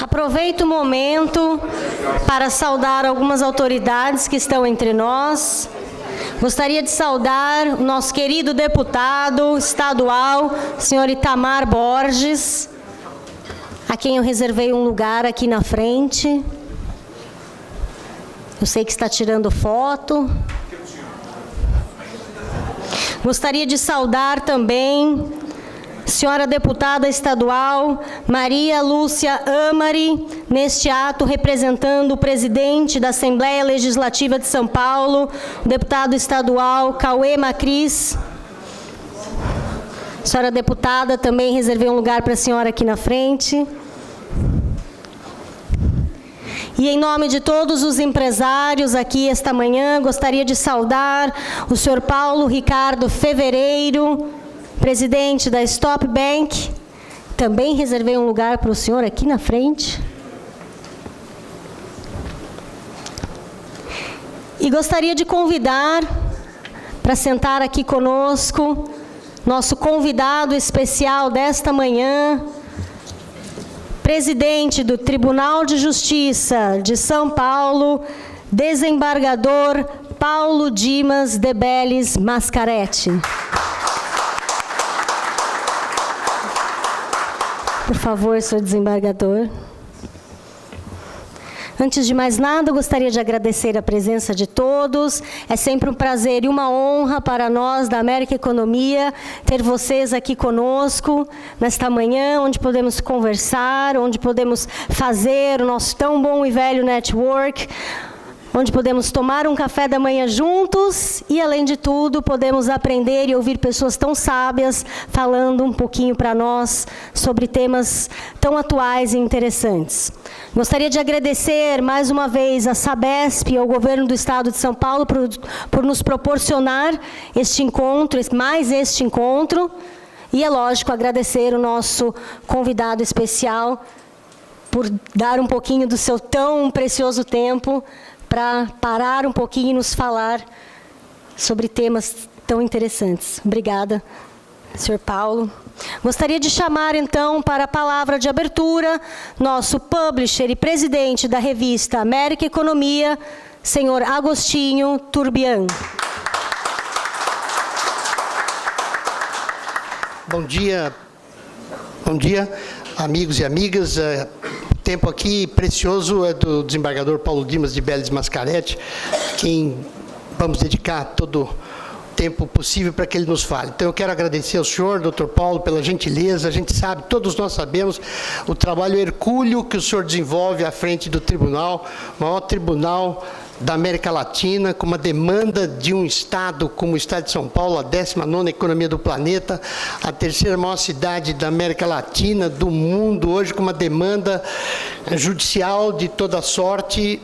Aproveito o momento para saudar algumas autoridades que estão entre nós. Gostaria de saudar o nosso querido deputado estadual, senhor Itamar Borges, a quem eu reservei um lugar aqui na frente. Eu sei que está tirando foto. Gostaria de saudar também senhora deputada estadual Maria Lúcia Amari, neste ato representando o presidente da Assembleia Legislativa de São Paulo, o deputado estadual Cauê Macris. Senhora deputada, também reservei um lugar para a senhora aqui na frente. E em nome de todos os empresários aqui esta manhã, gostaria de saudar o senhor Paulo Ricardo Fevereiro, presidente da Stop Bank. Também reservei um lugar para o senhor aqui na frente. E gostaria de convidar para sentar aqui conosco nosso convidado especial desta manhã, presidente do Tribunal de Justiça de São Paulo, desembargador Paulo Dimas de Bellis Mascaretti. Por favor, senhor desembargador. Antes de mais nada, eu gostaria de agradecer a presença de todos. É sempre um prazer e uma honra para nós da América Economia ter vocês aqui conosco nesta manhã, onde podemos conversar, onde podemos fazer o nosso tão bom e velho network, onde podemos tomar um café da manhã juntos e, além de tudo, podemos aprender e ouvir pessoas tão sábias falando um pouquinho para nós sobre temas tão atuais e interessantes. Gostaria de agradecer mais uma vez a Sabesp e ao Governo do Estado de São Paulo por nos proporcionar este encontro, mais este encontro, e, é lógico, agradecer o nosso convidado especial por dar um pouquinho do seu tão precioso tempo para parar um pouquinho e nos falar sobre temas tão interessantes. Obrigada, senhor Paulo. Gostaria de chamar, então, para a palavra de abertura, nosso publisher e presidente da revista América Economia, senhor Agostinho Turbian. Bom dia, amigos e amigas. Tempo aqui precioso é do desembargador Paulo Dimas de Bellis Mascaretti, quem vamos dedicar todo o tempo possível para que ele nos fale. Então, eu quero agradecer ao senhor, doutor Paulo, pela gentileza. A gente sabe, todos nós sabemos, o trabalho hercúleo que o senhor desenvolve à frente do tribunal, o maior tribunal da América Latina, com uma demanda de um estado como o estado de São Paulo, a 19ª economia do planeta, a 3ª maior cidade da América Latina, do mundo, hoje com uma demanda judicial de toda sorte,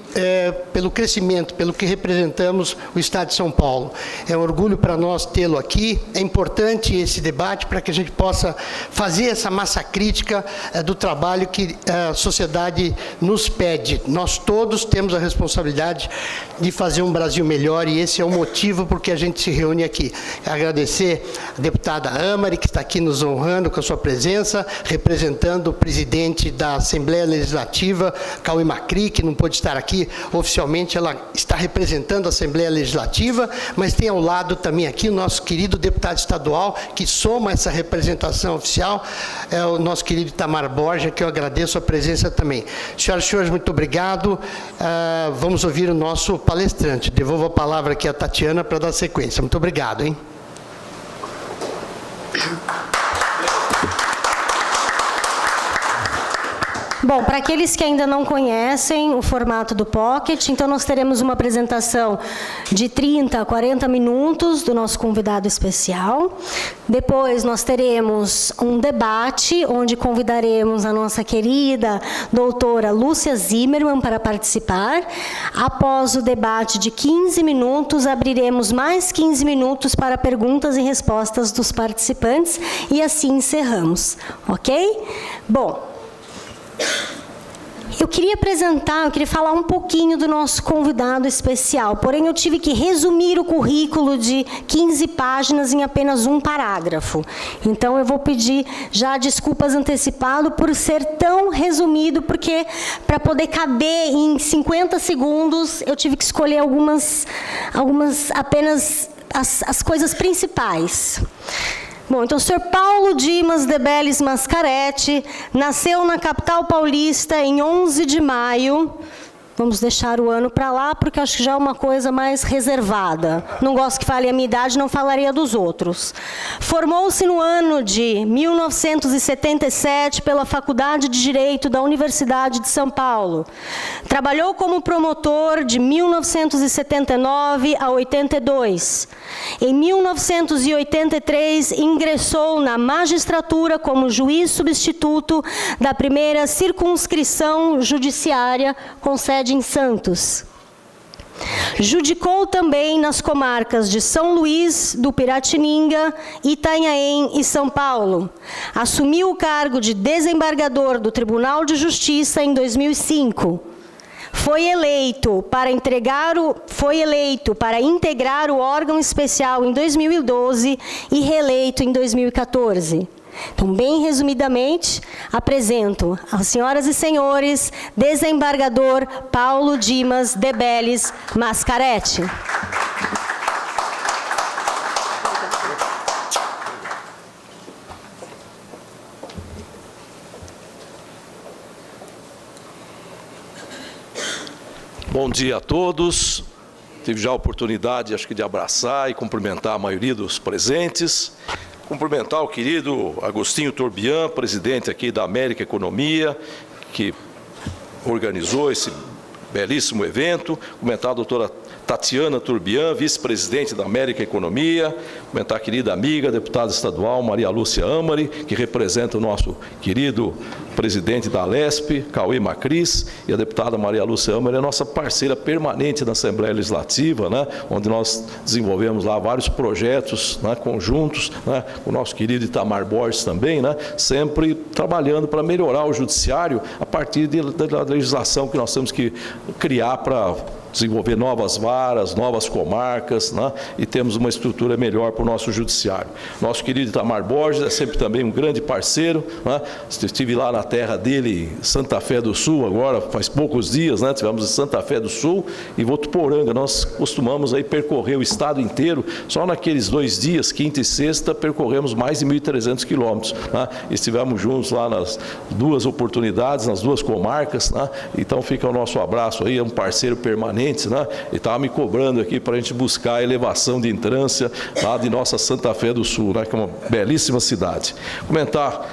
pelo crescimento, pelo que representamos o estado de São Paulo. É um orgulho para nós tê-lo aqui. É importante esse debate para que a gente possa fazer essa massa crítica do trabalho que a sociedade nos pede. Nós todos temos a responsabilidade de fazer um Brasil melhor, e esse é o motivo por que a gente se reúne aqui. Agradecer a deputada Amari, que está aqui nos honrando com a sua presença, representando o presidente da Assembleia Legislativa, Cauê Macris, que não pôde estar aqui oficialmente. Ela está representando a Assembleia Legislativa, mas tem ao lado também aqui o nosso querido deputado estadual, que soma essa representação oficial, é o nosso querido Itamar Borges, que eu agradeço a presença também. Senhoras e senhores, muito obrigado. Vamos ouvir o nosso palestrante. Devolvo a palavra aqui a Tatiana para dar sequência. Muito obrigado, hein? Bom, para aqueles que ainda não conhecem o formato do Pocket, então nós teremos uma apresentação de 30 a 40 minutos do nosso convidado especial. Depois nós teremos um debate, onde convidaremos a nossa querida doutora Lúcia Zimmermann para participar. Após o debate de 15 minutos, abriremos mais 15 minutos para perguntas e respostas dos participantes, e assim encerramos, ok? Bom, Eu queria falar um pouquinho do nosso convidado especial, porém eu tive que resumir o currículo de 15 páginas em apenas um parágrafo. Então eu vou pedir já desculpas antecipado por ser tão resumido, porque para poder caber em 50 segundos, eu tive que escolher algumas apenas as coisas principais. Bom, então o senhor Paulo Dimas de Bellis Mascaretti nasceu na capital paulista em 11 de maio. Vamos deixar o ano para lá, porque acho que já é uma coisa mais reservada. Não gosto que fale a minha idade, não falaria dos outros. Formou-se no ano de 1977 pela Faculdade de Direito da Universidade de São Paulo. Trabalhou como promotor de 1979 a 82. Em 1983, ingressou na magistratura como juiz substituto da primeira circunscrição judiciária, com sede em Santos. Judicou também nas comarcas de São Luís, do Piratininga, Itanhaém e São Paulo. Assumiu o cargo de desembargador do Tribunal de Justiça em 2005. Foi eleito para integrar o órgão especial em 2012 e reeleito em 2014. Então, bem resumidamente, apresento às senhoras e senhores, desembargador Paulo Dimas de Bellis Mascaretti. Bom dia a todos. Tive já a oportunidade, acho que, de abraçar e cumprimentar a maioria dos presentes. Cumprimentar o querido Agostinho Turbian, presidente aqui da América Economia, que organizou esse belíssimo evento. Cumprimentar a doutora Tatiana Turbian, vice-presidente da América Economia. Cumprimentar a querida amiga, deputada estadual Maria Lúcia Amari, que representa o nosso querido presidente da Alesp, Cauê Macris, e a deputada Maria Lúcia Amari, a nossa parceira permanente na Assembleia Legislativa, né, onde nós desenvolvemos lá vários projetos, né, conjuntos, né, com o nosso querido Itamar Borges também, né, sempre trabalhando para melhorar o judiciário a partir da legislação que nós temos que criar para desenvolver novas varas, novas comarcas, né? E temos uma estrutura melhor para o nosso judiciário. Nosso querido Itamar Borges é sempre também um grande parceiro, né? Estive lá na terra dele, em Santa Fé do Sul, agora faz poucos dias, né? Estivemos em Santa Fé do Sul e Votuporanga. Nós costumamos aí percorrer o estado inteiro, só naqueles 2 dias, quinta e sexta, percorremos mais de 1.300 quilômetros, né? Estivemos juntos lá nas 2 oportunidades, nas 2 comarcas, né? Então fica o nosso abraço aí, é um parceiro permanente, né? E estava me cobrando aqui para a gente buscar a elevação de entrância lá de nossa Santa Fé do Sul, né? Que é uma belíssima cidade. Comentar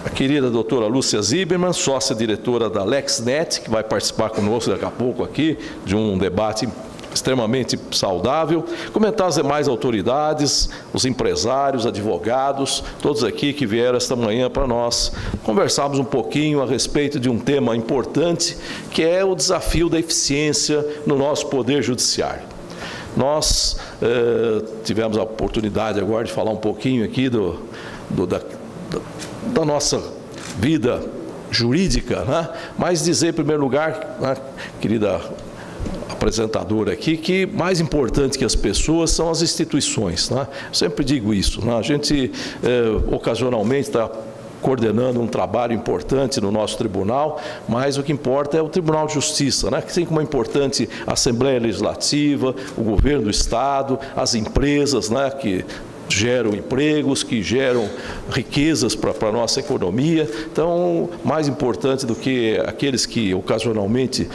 a querida doutora Lúcia Zimmermann, sócia-diretora da LexNet, que vai participar conosco daqui a pouco aqui de um debate extremamente saudável. Comentar as demais autoridades, os empresários, advogados, todos aqui que vieram esta manhã para nós conversarmos um pouquinho a respeito de um tema importante, que é o desafio da eficiência no nosso Poder Judiciário. Nós tivemos a oportunidade agora de falar um pouquinho aqui da nossa vida jurídica, né? Mas dizer, em primeiro lugar, né, querida apresentadora aqui, que mais importante que as pessoas são as instituições, né? Eu sempre digo isso, né? A gente ocasionalmente está coordenando um trabalho importante no nosso tribunal, mas o que importa é o Tribunal de Justiça, né? Que tem como importante a Assembleia Legislativa, o governo do Estado, as empresas, né? Que geram empregos, que geram riquezas para a nossa economia. Então, mais importante do que aqueles que ocasionalmente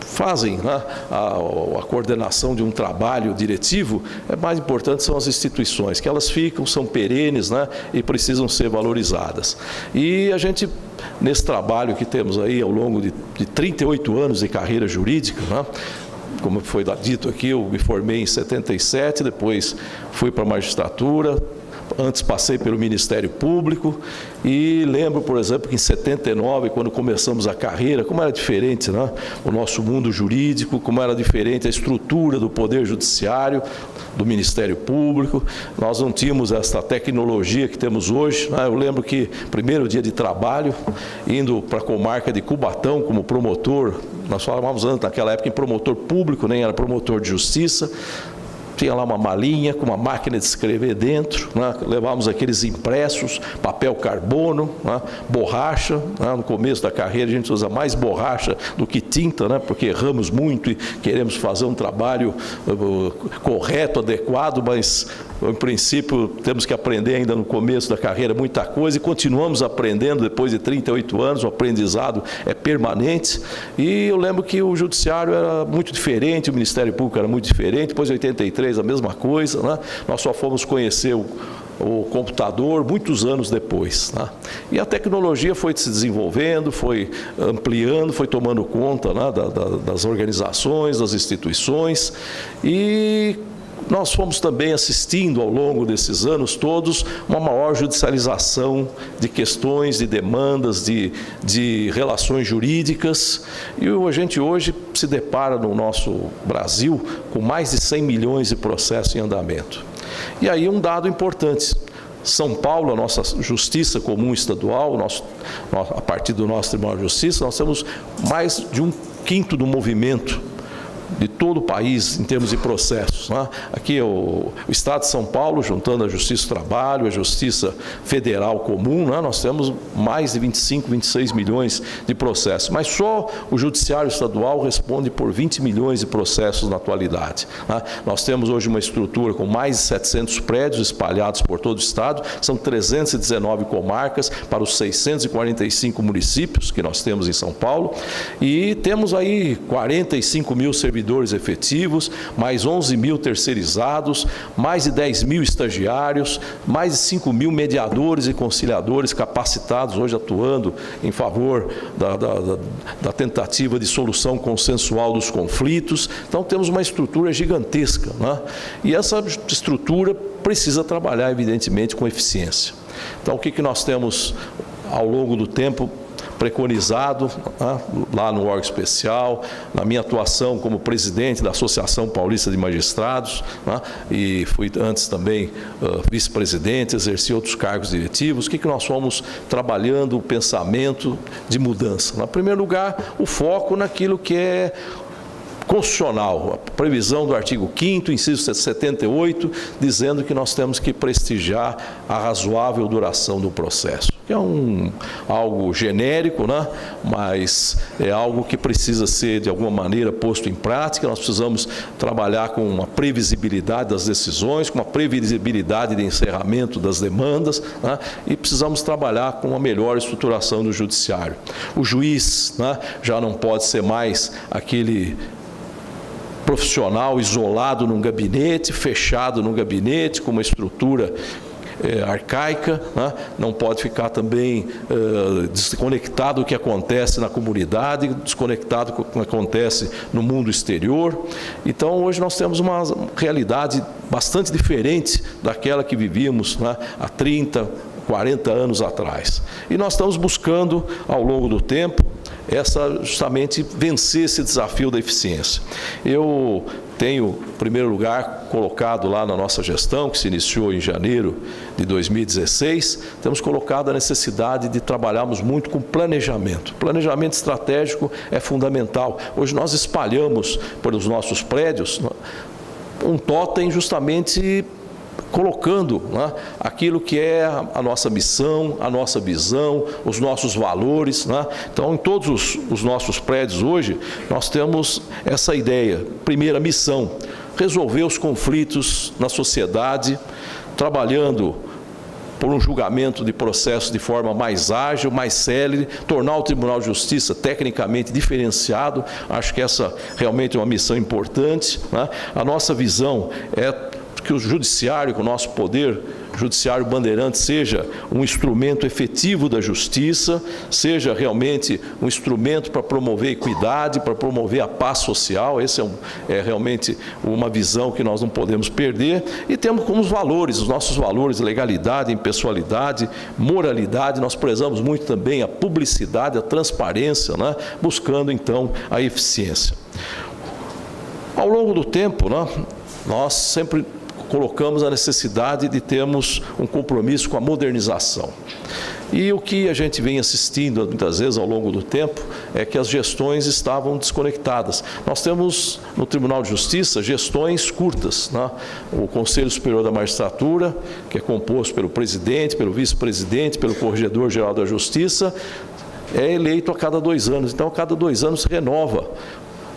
fazem, né, a coordenação de um trabalho diretivo, mais importante são as instituições, que elas ficam, são perenes, né, e precisam ser valorizadas. E a gente, nesse trabalho que temos aí ao longo de 38 anos de carreira jurídica, né, como foi dito aqui, eu me formei em 77, depois fui para a magistratura, Antes passei pelo Ministério Público e lembro, por exemplo, que em 79, quando começamos a carreira, como era diferente, né, o nosso mundo jurídico, como era diferente a estrutura do Poder Judiciário, do Ministério Público. Nós não tínhamos essa tecnologia que temos hoje, né? Eu lembro que primeiro dia de trabalho, indo para a comarca de Cubatão como promotor, nós falávamos antes, naquela época, em promotor público, nem era promotor de justiça. Tinha lá uma malinha com uma máquina de escrever dentro, né? Levávamos aqueles impressos, papel carbono, né? Borracha, né? No começo da carreira a gente usa mais borracha do que tinta, né? Porque erramos muito e queremos fazer um trabalho correto, adequado, mas em princípio temos que aprender ainda no começo da carreira muita coisa e continuamos aprendendo depois de 38 anos, o aprendizado é permanente. E eu lembro que o Judiciário era muito diferente, o Ministério Público era muito diferente, depois em 83 a mesma coisa, né? Nós só fomos conhecer o computador muitos anos depois, né? E a tecnologia foi se desenvolvendo, foi ampliando, foi tomando conta, né, das organizações, das instituições, e nós fomos também assistindo ao longo desses anos todos uma maior judicialização de questões, de demandas, de relações jurídicas, e a gente hoje se depara no nosso Brasil com mais de 100 milhões de processos em andamento. E aí um dado importante: São Paulo, a nossa Justiça Comum Estadual, a partir do nosso Tribunal de Justiça, nós temos mais de 1/5 do movimento de todo o país em termos de processos, né? Aqui o Estado de São Paulo, juntando a Justiça do Trabalho, a Justiça Federal Comum, né? Nós temos mais de 25, 26 milhões de processos, mas só o Judiciário Estadual responde por 20 milhões de processos na atualidade, né? Nós temos hoje uma estrutura com mais de 700 prédios espalhados por todo o Estado, são 319 comarcas para os 645 municípios que nós temos em São Paulo, e temos aí 45 mil servidores efetivos, mais 11 mil terceirizados, mais de 10 mil estagiários, mais de 5 mil mediadores e conciliadores capacitados hoje atuando em favor da tentativa de solução consensual dos conflitos. Então temos uma estrutura gigantesca, né? E essa estrutura precisa trabalhar evidentemente com eficiência. Então o que nós temos ao longo do tempo preconizado, né, lá no órgão especial, na minha atuação como presidente da Associação Paulista de Magistrados, né, e fui antes também vice-presidente, exerci outros cargos diretivos. O que nós fomos trabalhando o pensamento de mudança? Em primeiro lugar, o foco naquilo que é constitucional, a previsão do artigo 5º, inciso 78, dizendo que nós temos que prestigiar a razoável duração do processo. É algo genérico, né? Mas é algo que precisa ser, de alguma maneira, posto em prática. Nós precisamos trabalhar com uma previsibilidade das decisões, com uma previsibilidade de encerramento das demandas, né? E precisamos trabalhar com uma melhor estruturação do judiciário. O juiz, né, já não pode ser mais aquele profissional isolado num gabinete, fechado num gabinete, com uma estrutura arcaica, né? Não pode ficar também desconectado do que acontece na comunidade, desconectado do que acontece no mundo exterior. Então, hoje nós temos uma realidade bastante diferente daquela que vivíamos, né, há 30, 40 anos atrás. E nós estamos buscando, ao longo do tempo, justamente vencer esse desafio da eficiência. Eu tenho, em primeiro lugar, colocado lá na nossa gestão, que se iniciou em janeiro de 2016, temos colocado a necessidade de trabalharmos muito com planejamento. Planejamento estratégico é fundamental. Hoje nós espalhamos pelos nossos prédios um totem justamente colocando, né, aquilo que é a nossa missão, a nossa visão, os nossos valores, né? Então, em todos os nossos prédios hoje, nós temos essa ideia. Primeira missão: resolver os conflitos na sociedade, trabalhando por um julgamento de processo de forma mais ágil, mais célere, tornar o Tribunal de Justiça tecnicamente diferenciado. Acho que essa realmente é uma missão importante, né? A nossa visão é que o judiciário, que o nosso poder judiciário bandeirante seja um instrumento efetivo da justiça, seja realmente um instrumento para promover a equidade, para promover a paz social. Esse é realmente uma visão que nós não podemos perder. E temos como valores, os nossos valores, legalidade, impessoalidade, moralidade. Nós prezamos muito também a publicidade, a transparência, né? Buscando então a eficiência. Ao longo do tempo, né, nós sempre colocamos a necessidade de termos um compromisso com a modernização. E o que a gente vem assistindo muitas vezes ao longo do tempo é que as gestões estavam desconectadas. Nós temos no Tribunal de Justiça gestões curtas, né? O Conselho Superior da Magistratura, que é composto pelo presidente, pelo vice-presidente, pelo Corregedor-Geral da Justiça, é eleito a cada 2 anos. Então, a cada 2 anos se renova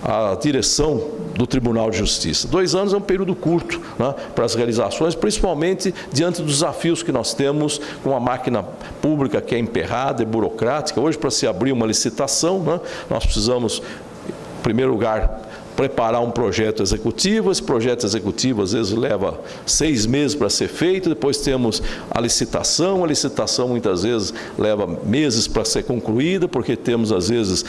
a direção do Tribunal de Justiça. 2 anos é um período curto, né, para as realizações, principalmente diante dos desafios que nós temos com a máquina pública que é emperrada, é burocrática. Hoje, para se abrir uma licitação, né, nós precisamos, em primeiro lugar, preparar um projeto executivo. Esse projeto executivo às vezes leva 6 meses para ser feito, depois temos a licitação muitas vezes leva meses para ser concluída, porque temos às vezes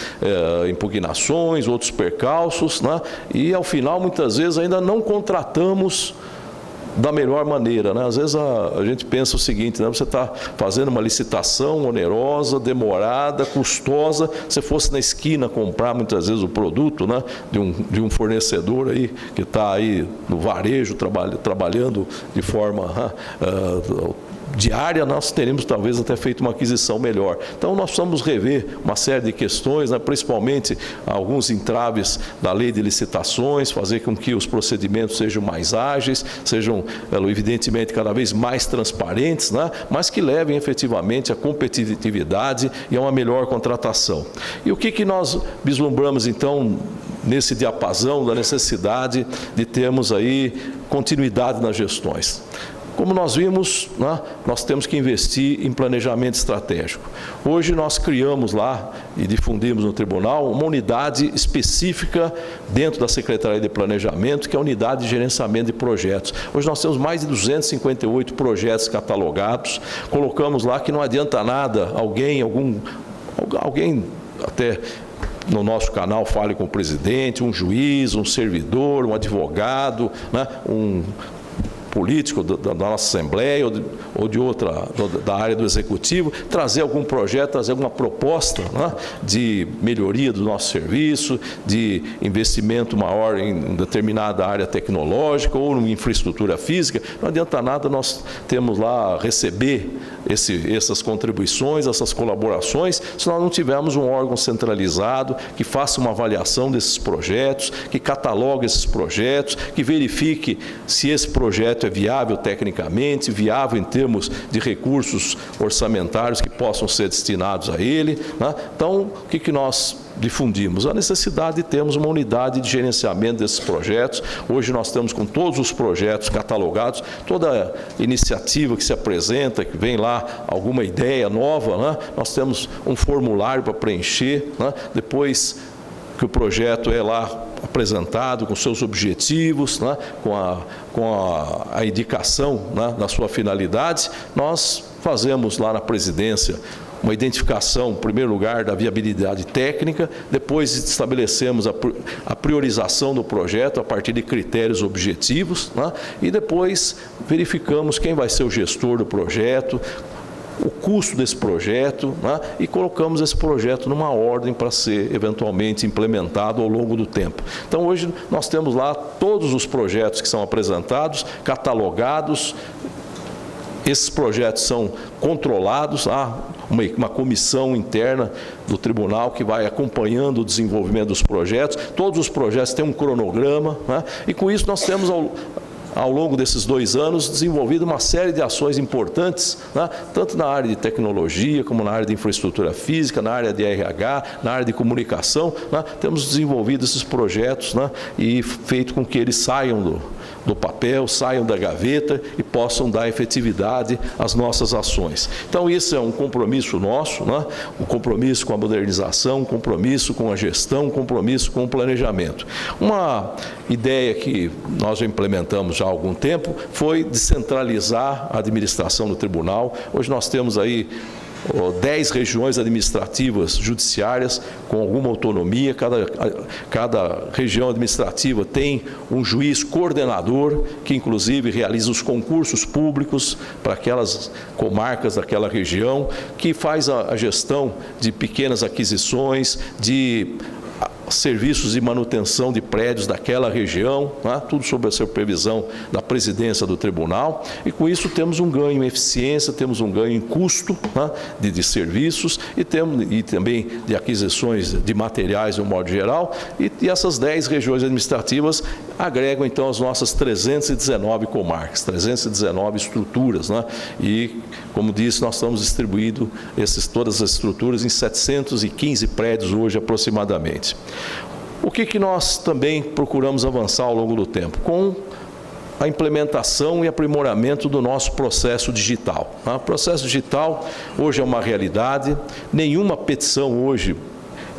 impugnações, outros percalços, né? E ao final muitas vezes ainda não contratamos da melhor maneira, né? Às vezes a gente pensa o seguinte, né? Você está fazendo uma licitação onerosa, demorada, custosa. Se fosse na esquina comprar muitas vezes o produto, né, de um fornecedor aí que está aí no varejo trabalhando de forma diária, nós teríamos talvez até feito uma aquisição melhor. Então nós precisamos rever uma série de questões, né, principalmente alguns entraves da lei de licitações, fazer com que os procedimentos sejam mais ágeis, sejam evidentemente cada vez mais transparentes, né, mas que levem efetivamente à competitividade e a uma melhor contratação. E o que nós vislumbramos então nesse diapasão da necessidade de termos aí continuidade nas gestões? Como nós vimos, né, nós temos que investir em planejamento estratégico. Hoje nós criamos lá e difundimos no tribunal uma unidade específica dentro da Secretaria de Planejamento, que é a unidade de gerenciamento de projetos. Hoje nós temos mais de 258 projetos catalogados. Colocamos lá que não adianta nada alguém até no nosso canal fale com o presidente, um juiz, um servidor, um advogado, né, um político da nossa Assembleia ou de outra, da área do Executivo, trazer algum projeto, trazer alguma proposta, né, de melhoria do nosso serviço, de investimento maior em determinada área tecnológica ou em infraestrutura física. Não adianta nada nós temos lá receber essas contribuições, essas colaborações, se nós não tivermos um órgão centralizado que faça uma avaliação desses projetos, que catalogue esses projetos, que verifique se esse projeto é viável tecnicamente, viável em termos de recursos orçamentários que possam ser destinados a ele, né? Então, o que nós difundimos? A necessidade de termos uma unidade de gerenciamento desses projetos. Hoje nós temos com todos os projetos catalogados, toda iniciativa que se apresenta, que vem lá alguma ideia nova, né? Nós temos um formulário para preencher, né? Depois que o projeto é lá apresentado com seus objetivos, né, com a indicação, né, da sua finalidade, nós fazemos lá na presidência uma identificação, em primeiro lugar, da viabilidade técnica, depois estabelecemos a priorização do projeto a partir de critérios objetivos, né, e depois verificamos quem vai ser o gestor do projeto, o custo desse projeto, né, e colocamos esse projeto numa ordem para ser eventualmente implementado ao longo do tempo. Então hoje nós temos lá todos os projetos que são apresentados, catalogados. Esses projetos são controlados, há uma comissão interna do tribunal que vai acompanhando o desenvolvimento dos projetos. Todos os projetos têm um cronograma, né, e com isso nós temos ao longo desses 2 anos, desenvolvido uma série de ações importantes, né, tanto na área de tecnologia, como na área de infraestrutura física, na área de RH, na área de comunicação, né, temos desenvolvido esses projetos, né, e feito com que eles saiam do papel, saiam da gaveta e possam dar efetividade às nossas ações. Então, isso é um compromisso nosso, né, um compromisso com a modernização, um compromisso com a gestão, um compromisso com o planejamento. Uma ideia que nós já implementamos já há algum tempo, foi descentralizar a administração do tribunal. Hoje nós temos aí 10 regiões administrativas judiciárias com alguma autonomia. Cada região administrativa tem um juiz coordenador, que inclusive realiza os concursos públicos para aquelas comarcas daquela região, que faz a gestão de pequenas aquisições, de serviços de manutenção de prédios daquela região, né? Tudo sob a supervisão da presidência do tribunal, e com isso temos um ganho em eficiência, temos um ganho em custo, né? de serviços e também de aquisições de materiais de um modo geral, e essas 10 regiões administrativas agregam então as nossas 319 comarcas, 319 estruturas, né? E, como disse, nós estamos distribuindo todas as estruturas em 715 prédios hoje aproximadamente. O que nós também procuramos avançar ao longo do tempo? Com a implementação e aprimoramento do nosso processo digital. O processo digital hoje é uma realidade, nenhuma petição hoje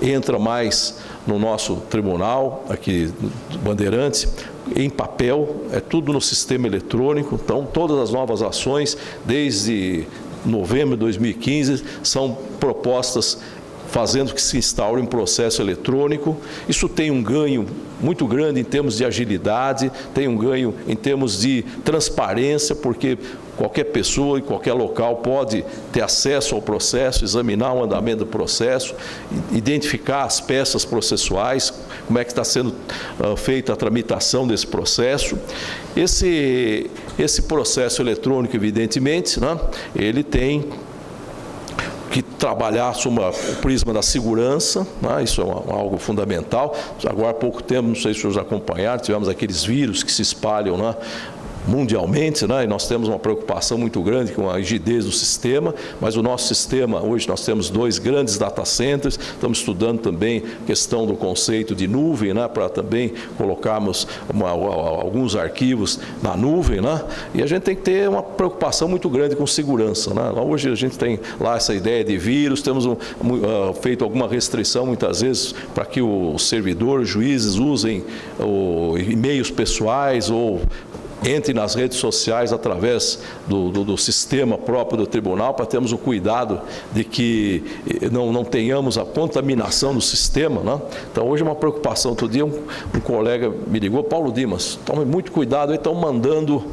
entra mais no nosso tribunal, aqui do Bandeirantes, em papel, é tudo no sistema eletrônico. Então, todas as novas ações, desde novembro de 2015, são propostas fazendo que se instaure um processo eletrônico. Isso tem um ganho muito grande em termos de agilidade, tem um ganho em termos de transparência, porque qualquer pessoa em qualquer local pode ter acesso ao processo, examinar o andamento do processo, identificar as peças processuais, como é que está sendo feita a tramitação desse processo. Esse processo eletrônico, evidentemente, né, ele tem que trabalhar sob o prisma da segurança, né? Isso é algo fundamental. Agora há pouco tempo, não sei se os senhores acompanharam, tivemos aqueles vírus que se espalham, né, mundialmente, né? E nós temos uma preocupação muito grande com a rigidez do sistema, mas o nosso sistema, hoje nós temos 2 grandes data centers, estamos estudando também a questão do conceito de nuvem, né? Para também colocarmos alguns arquivos na nuvem, né? E a gente tem que ter uma preocupação muito grande com segurança, né? Hoje a gente tem lá essa ideia de vírus, temos feito alguma restrição muitas vezes para que os servidores, juízes usem e-mails pessoais ou entre nas redes sociais através do sistema próprio do tribunal, para termos o cuidado de que não tenhamos a contaminação do sistema, né? Então, hoje é uma preocupação. Outro dia um colega me ligou: Paulo Dimas, tome muito cuidado, aí estão mandando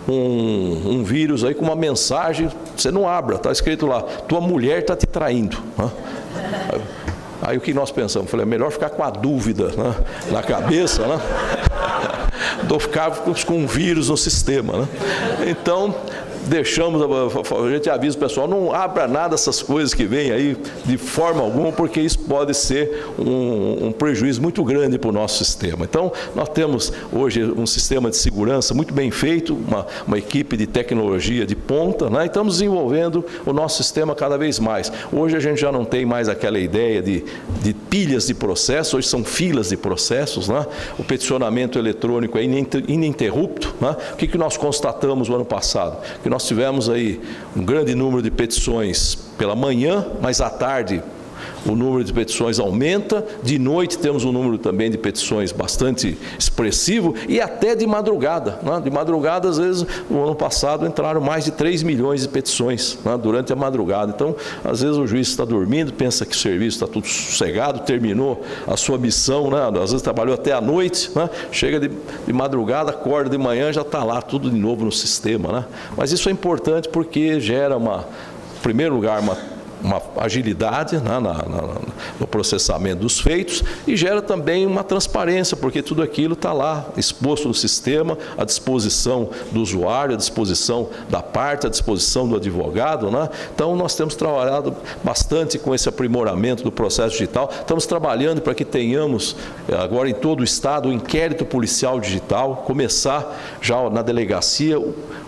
um vírus aí com uma mensagem, você não abra, está escrito lá, tua mulher está te traindo, né? Aí o que nós pensamos? Falei, é melhor ficar com a dúvida, né, na cabeça, né? Do ficar com um vírus no sistema, né? Então, a gente avisa o pessoal, não abra nada dessas coisas que vêm aí de forma alguma, porque isso pode ser um prejuízo muito grande para o nosso sistema. Então, nós temos hoje um sistema de segurança muito bem feito, uma equipe de tecnologia de ponta, né? E estamos desenvolvendo o nosso sistema cada vez mais. Hoje a gente já não tem mais aquela ideia de pilhas de processos, hoje são filas de processos, né? O peticionamento eletrônico é ininterrupto, né? O que nós constatamos no ano passado? Que nós tivemos aí um grande número de petições pela manhã, mas à tarde o número de petições aumenta, de noite temos um número também de petições bastante expressivo, e até de madrugada, né? De madrugada, às vezes, no ano passado entraram mais de 3 milhões de petições, né, durante a madrugada. Então, às vezes o juiz está dormindo, pensa que o serviço está tudo sossegado, terminou a sua missão, né? Às vezes trabalhou até a noite, né? Chega de madrugada, acorda de manhã, já está lá tudo de novo no sistema, né? Mas isso é importante porque gera em primeiro lugar, uma agilidade, né, no processamento dos feitos, e gera também uma transparência, porque tudo aquilo está lá exposto no sistema, à disposição do usuário, à disposição da parte, à disposição do advogado, né? Então, nós temos trabalhado bastante com esse aprimoramento do processo digital. Estamos trabalhando para que tenhamos, agora em todo o estado, o inquérito policial digital, começar já na delegacia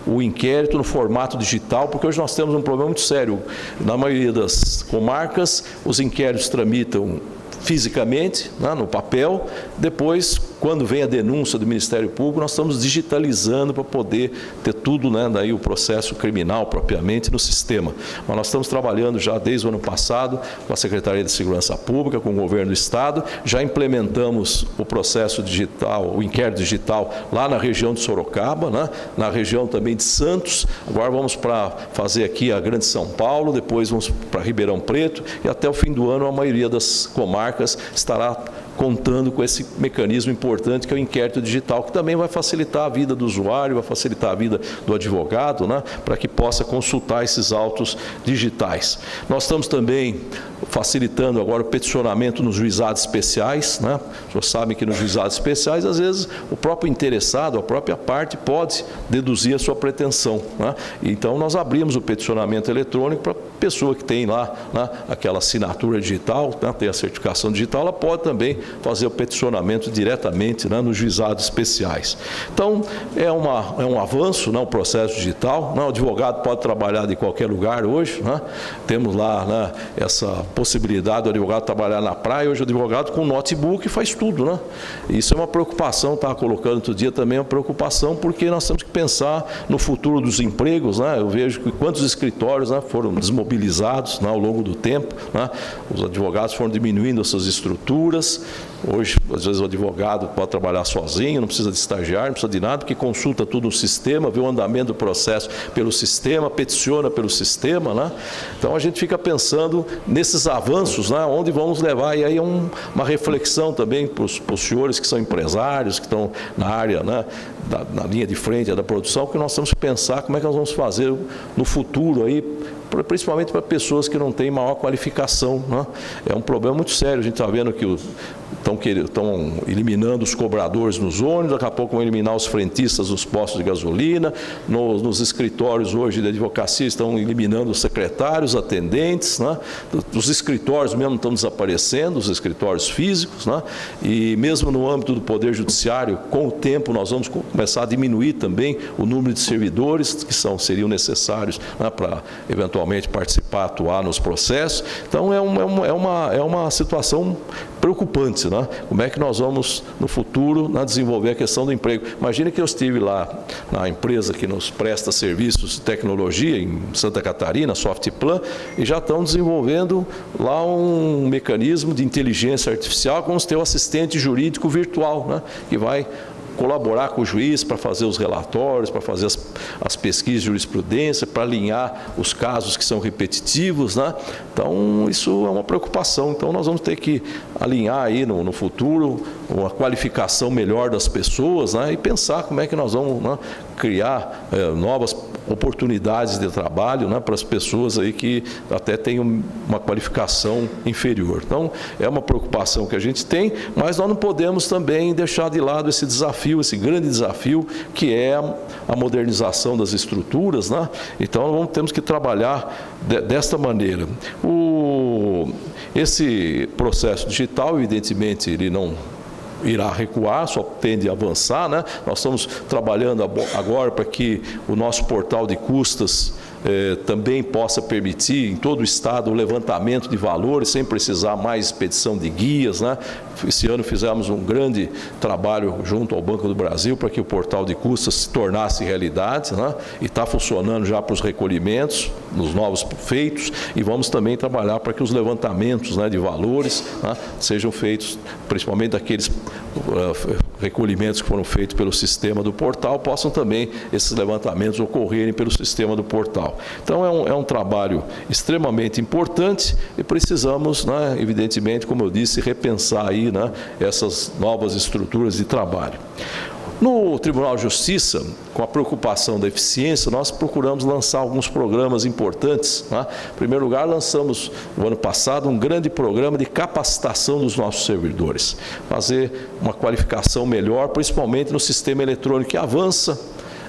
o inquérito no formato digital, porque hoje nós temos um problema muito sério. Na maioria das comarcas, os inquéritos tramitam fisicamente, né, no papel, depois quando vem a denúncia do Ministério Público, nós estamos digitalizando para poder ter tudo, né, daí o processo criminal propriamente no sistema. Mas nós estamos trabalhando já desde o ano passado com a Secretaria de Segurança Pública, com o Governo do Estado, já implementamos o processo digital, o inquérito digital lá na região de Sorocaba, né, na região também de Santos, agora vamos para fazer aqui a Grande São Paulo, depois vamos para Ribeirão Preto e até o fim do ano a maioria das comarcas estará contando com esse mecanismo importante que é o inquérito digital, que também vai facilitar a vida do usuário, vai facilitar a vida do advogado, né, para que possa consultar esses autos digitais. Nós estamos também facilitando agora o peticionamento nos juizados especiais, né? Os senhores sabem que nos juizados especiais, às vezes, o próprio interessado, a própria parte, pode deduzir a sua pretensão, né? Então, nós abrimos o peticionamento eletrônico para a pessoa que tem lá, né, aquela assinatura digital, né, tem a certificação digital, ela pode também fazer o peticionamento diretamente, né, nos juizados especiais. Então, é um avanço, né, o processo digital, né? O advogado pode trabalhar de qualquer lugar hoje, né? Temos lá, né, essa possibilidade do advogado trabalhar na praia, hoje o advogado com notebook faz tudo, né? Isso é uma preocupação, estava colocando outro dia também, uma preocupação, porque nós temos que pensar no futuro dos empregos, né? Eu vejo que quantos escritórios, né, foram desmobilizados, né, ao longo do tempo, né? Os advogados foram diminuindo as suas estruturas. Hoje, às vezes, o advogado pode trabalhar sozinho, não precisa de estagiário, não precisa de nada, porque consulta tudo no sistema, vê o andamento do processo pelo sistema, peticiona pelo sistema, né? Então, a gente fica pensando nesses avanços, né, onde vamos levar, e aí é uma reflexão também para os senhores que são empresários, que estão na área, né, na linha de frente da produção, que nós temos que pensar como é que nós vamos fazer no futuro aí, principalmente para pessoas que não têm maior qualificação, né? É um problema muito sério. A gente está vendo que estão eliminando os cobradores nos ônibus, daqui a pouco vão eliminar os frentistas nos postos de gasolina, nos escritórios hoje de advocacia estão eliminando os secretários, atendentes, né? Os escritórios mesmo estão desaparecendo, os escritórios físicos, né? E mesmo no âmbito do Poder Judiciário, com o tempo nós vamos começar a diminuir também o número de servidores que seriam necessários, né, para eventualmente participar, atuar nos processos. Então é uma situação preocupante, né? Como é que nós vamos, no futuro, desenvolver a questão do emprego? Imagina que eu estive lá na empresa que nos presta serviços de tecnologia em Santa Catarina, Softplan, e já estão desenvolvendo lá um mecanismo de inteligência artificial, como ter o assistente jurídico virtual, né, que vai colaborar com o juiz para fazer os relatórios, para fazer as pesquisas de jurisprudência, para alinhar os casos que são repetitivos, né? Então, isso é uma preocupação. Então, nós vamos ter que alinhar aí no futuro uma qualificação melhor das pessoas, né? E pensar como é que nós vamos, né, criar novas oportunidades de trabalho, né, para as pessoas aí que até têm uma qualificação inferior. Então, é uma preocupação que a gente tem, mas nós não podemos também deixar de lado esse desafio, esse grande desafio, que é a modernização das estruturas, né? Então, temos que trabalhar desta maneira. Esse processo digital, evidentemente, ele não irá recuar, só tende a avançar, né? Nós estamos trabalhando agora para que o nosso portal de custas também possa permitir em todo o estado o levantamento de valores sem precisar mais expedição de guias, né? Esse ano fizemos um grande trabalho junto ao Banco do Brasil para que o portal de custas se tornasse realidade, né? E está funcionando já para os recolhimentos, nos novos feitos, e vamos também trabalhar para que os levantamentos, né, de valores, né, sejam feitos, principalmente daqueles recolhimentos que foram feitos pelo sistema do portal, possam também esses levantamentos ocorrerem pelo sistema do portal. Então, é um trabalho extremamente importante e precisamos, né, evidentemente, como eu disse, repensar aí, né, essas novas estruturas de trabalho. No Tribunal de Justiça, com a preocupação da eficiência, nós procuramos lançar alguns programas importantes, né? Em primeiro lugar, lançamos, no ano passado, um grande programa de capacitação dos nossos servidores. Fazer uma qualificação melhor, principalmente no sistema eletrônico, que avança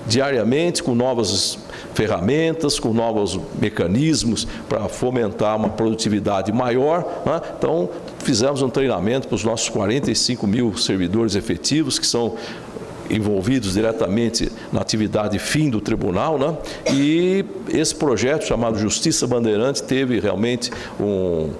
diariamente com novas ferramentas, com novos mecanismos para fomentar uma produtividade maior, né? Então, fizemos um treinamento para os nossos 45 mil servidores efetivos, que são envolvidos diretamente na atividade fim do tribunal, né? E esse projeto chamado Justiça Bandeirante teve realmente um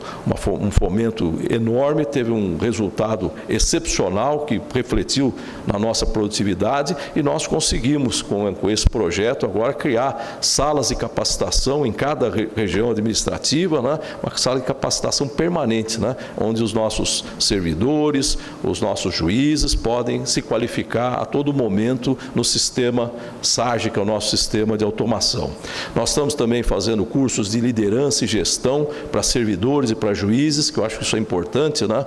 fomento enorme, teve um resultado excepcional que refletiu na nossa produtividade e nós conseguimos, com esse projeto, agora criar salas de capacitação em cada região administrativa, né? Uma sala de capacitação permanente, né? Onde os nossos servidores, os nossos juízes podem se qualificar a todo momento no sistema SAGE, que é o nosso sistema de automação. Nós estamos também fazendo cursos de liderança e gestão para servidores e para juízes, que eu acho que isso é importante, né?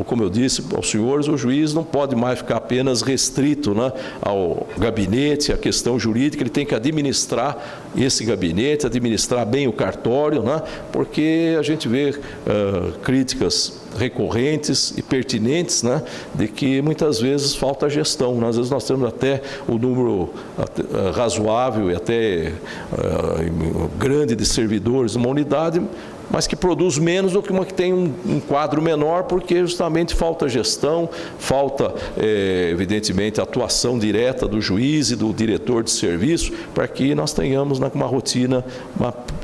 Como eu disse aos senhores, o juiz não pode mais ficar apenas restrito, né, ao gabinete, à questão jurídica, ele tem que administrar esse gabinete, administrar bem o cartório, né, porque a gente vê críticas recorrentes e pertinentes, né, de que muitas vezes falta gestão, né? Às vezes nós temos até o número razoável e até grande de servidores numa unidade, mas que produz menos do que uma que tem um quadro menor, porque justamente falta gestão, falta, evidentemente, atuação direta do juiz e do diretor de serviço, para que nós tenhamos, né, uma rotina,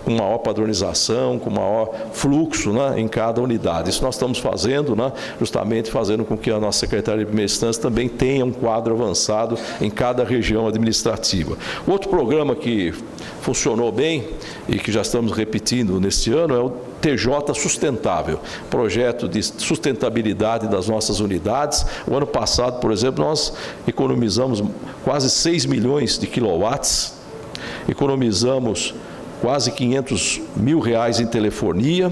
com maior padronização, com maior fluxo, né, em cada unidade. Isso nós estamos fazendo, né, justamente fazendo com que a nossa Secretaria de Primeira Instância também tenha um quadro avançado em cada região administrativa. Outro programa que funcionou bem e que já estamos repetindo neste ano é o TJ Sustentável, projeto de sustentabilidade das nossas unidades. O ano passado, por exemplo, nós economizamos quase 6 milhões de quilowatts, economizamos quase R$500 mil em telefonia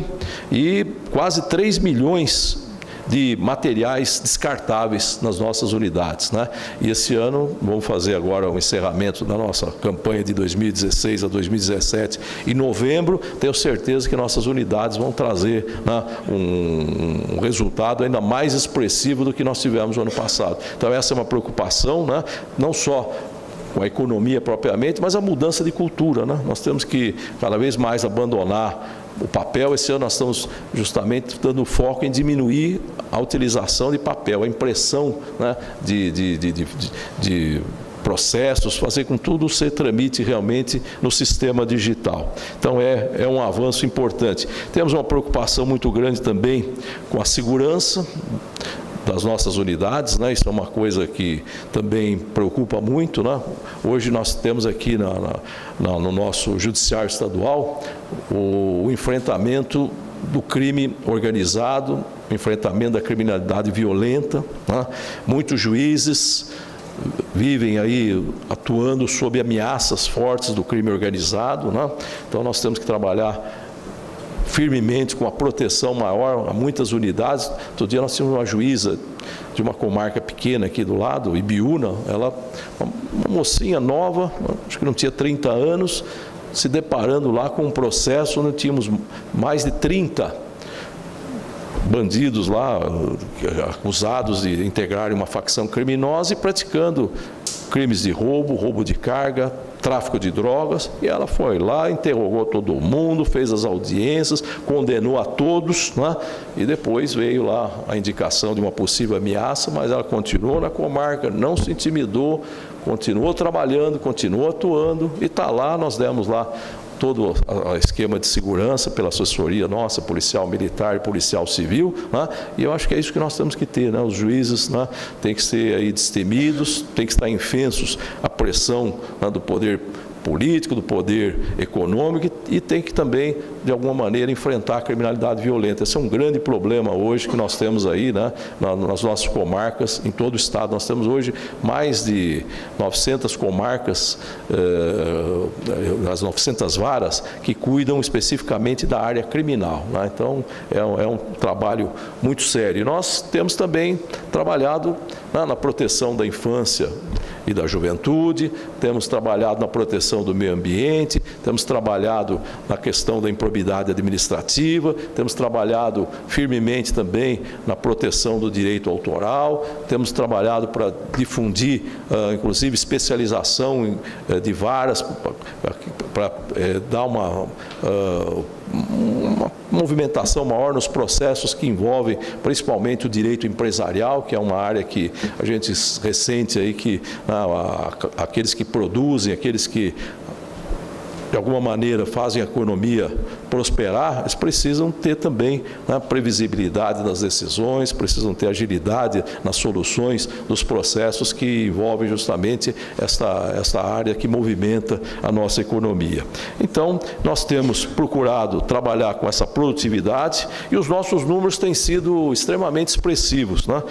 e quase 3 milhões de materiais descartáveis nas nossas unidades, né? E esse ano vamos fazer agora o encerramento da nossa campanha de 2016 a 2017 em novembro. Tenho certeza que nossas unidades vão trazer, né, um resultado ainda mais expressivo do que nós tivemos no ano passado. Então essa é uma preocupação, né? Não só com a economia propriamente, mas a mudança de cultura, né? Nós temos que cada vez mais abandonar o papel. Esse ano nós estamos justamente dando foco em diminuir a utilização de papel, a impressão, né, de processos, fazer com que tudo se tramite realmente no sistema digital. Então é um avanço importante. Temos uma preocupação muito grande também com a segurança das nossas unidades, né? Isso é uma coisa que também preocupa muito, né? Hoje nós temos aqui no nosso judiciário estadual o enfrentamento do crime organizado, o enfrentamento da criminalidade violenta, né? Muitos juízes vivem aí atuando sob ameaças fortes do crime organizado, né? Então nós temos que trabalhar firmemente com a proteção maior a muitas unidades. Outro dia nós tínhamos uma juíza de uma comarca pequena aqui do lado, Ibiúna, uma mocinha nova, acho que não tinha 30 anos, se deparando lá com um processo onde tínhamos mais de 30 bandidos lá, acusados de integrarem uma facção criminosa e praticando crimes de roubo de carga, tráfico de drogas, e ela foi lá, interrogou todo mundo, fez as audiências, condenou a todos, né? E depois veio lá a indicação de uma possível ameaça, mas ela continuou na comarca, não se intimidou, continuou trabalhando, continuou atuando, e está lá. Nós demos lá todo o esquema de segurança pela assessoria nossa, policial militar e policial civil, né? E eu acho que é isso que nós temos que ter, né? Os juízes, né, têm que ser aí destemidos, têm que estar infensos à pressão, né, do poder político, do poder econômico, e tem que também, de alguma maneira, enfrentar a criminalidade violenta. Esse é um grande problema hoje que nós temos aí, né, nas nossas comarcas, em todo o estado. Nós temos hoje mais de 900 comarcas, as 900 varas que cuidam especificamente da área criminal, né? Então, é um trabalho muito sério. E nós temos também trabalhado, né, na proteção da infância e da juventude, temos trabalhado na proteção do meio ambiente, temos trabalhado na questão da improbidade administrativa, temos trabalhado firmemente também na proteção do direito autoral, temos trabalhado para difundir, inclusive, especialização de varas, para dar uma movimentação maior nos processos que envolvem principalmente o direito empresarial, que é uma área que a gente ressente aí que aqueles que produzem, aqueles que de alguma maneira fazem a economia prosperar, eles precisam ter também previsibilidade das decisões, precisam ter agilidade nas soluções dos processos que envolvem justamente esta área que movimenta a nossa economia. Então, nós temos procurado trabalhar com essa produtividade e os nossos números têm sido extremamente expressivos, né?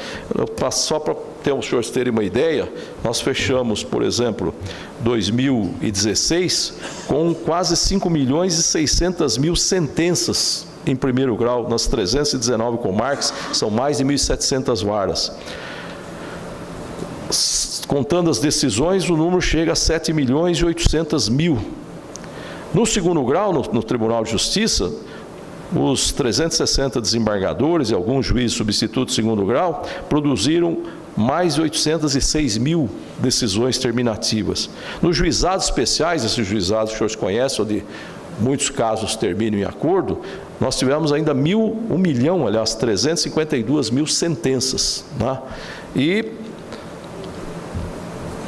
Só para os senhores terem uma ideia, nós fechamos, por exemplo, 2016 com quase 5.600.000 sentenças em primeiro grau, nas 319 comarcas, são mais de 1.700 varas. Contando as decisões, o número chega a 7.800.000. No segundo grau, no Tribunal de Justiça, os 360 desembargadores e alguns juízes substitutos de segundo grau produziram mais de 806.000 decisões terminativas. Nos juizados especiais, esses juizados que os senhores conhecem, onde muitos casos terminam em acordo, nós tivemos ainda 352.000 sentenças, né? E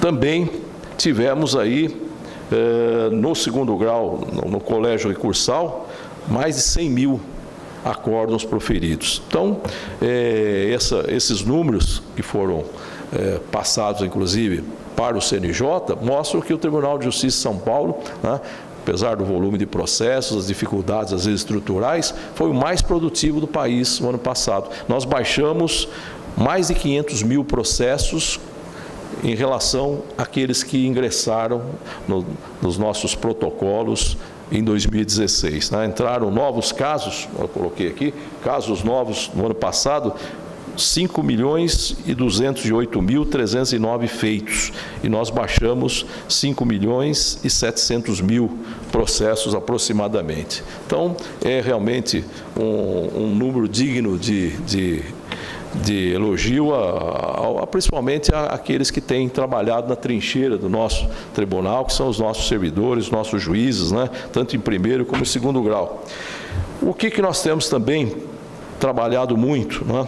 também tivemos aí, no segundo grau, no colégio recursal, mais de 100.000 acórdãos proferidos. Então, esses números que foram passados, inclusive, para o CNJ, mostram que o Tribunal de Justiça de São Paulo, né, apesar do volume de processos, as dificuldades, às vezes, estruturais, foi o mais produtivo do país no ano passado. Nós baixamos mais de 500.000 processos em relação àqueles que ingressaram nos nossos protocolos em 2016. Né? Entraram novos casos, eu coloquei aqui, casos novos no ano passado, 5.208.309 feitos, e nós baixamos 5.700.000 processos aproximadamente. Então, é realmente um número digno de elogio, principalmente àqueles que têm trabalhado na trincheira do nosso tribunal, que são os nossos servidores, os nossos juízes, né, tanto em primeiro como em segundo grau. O que nós temos também trabalhado muito, né?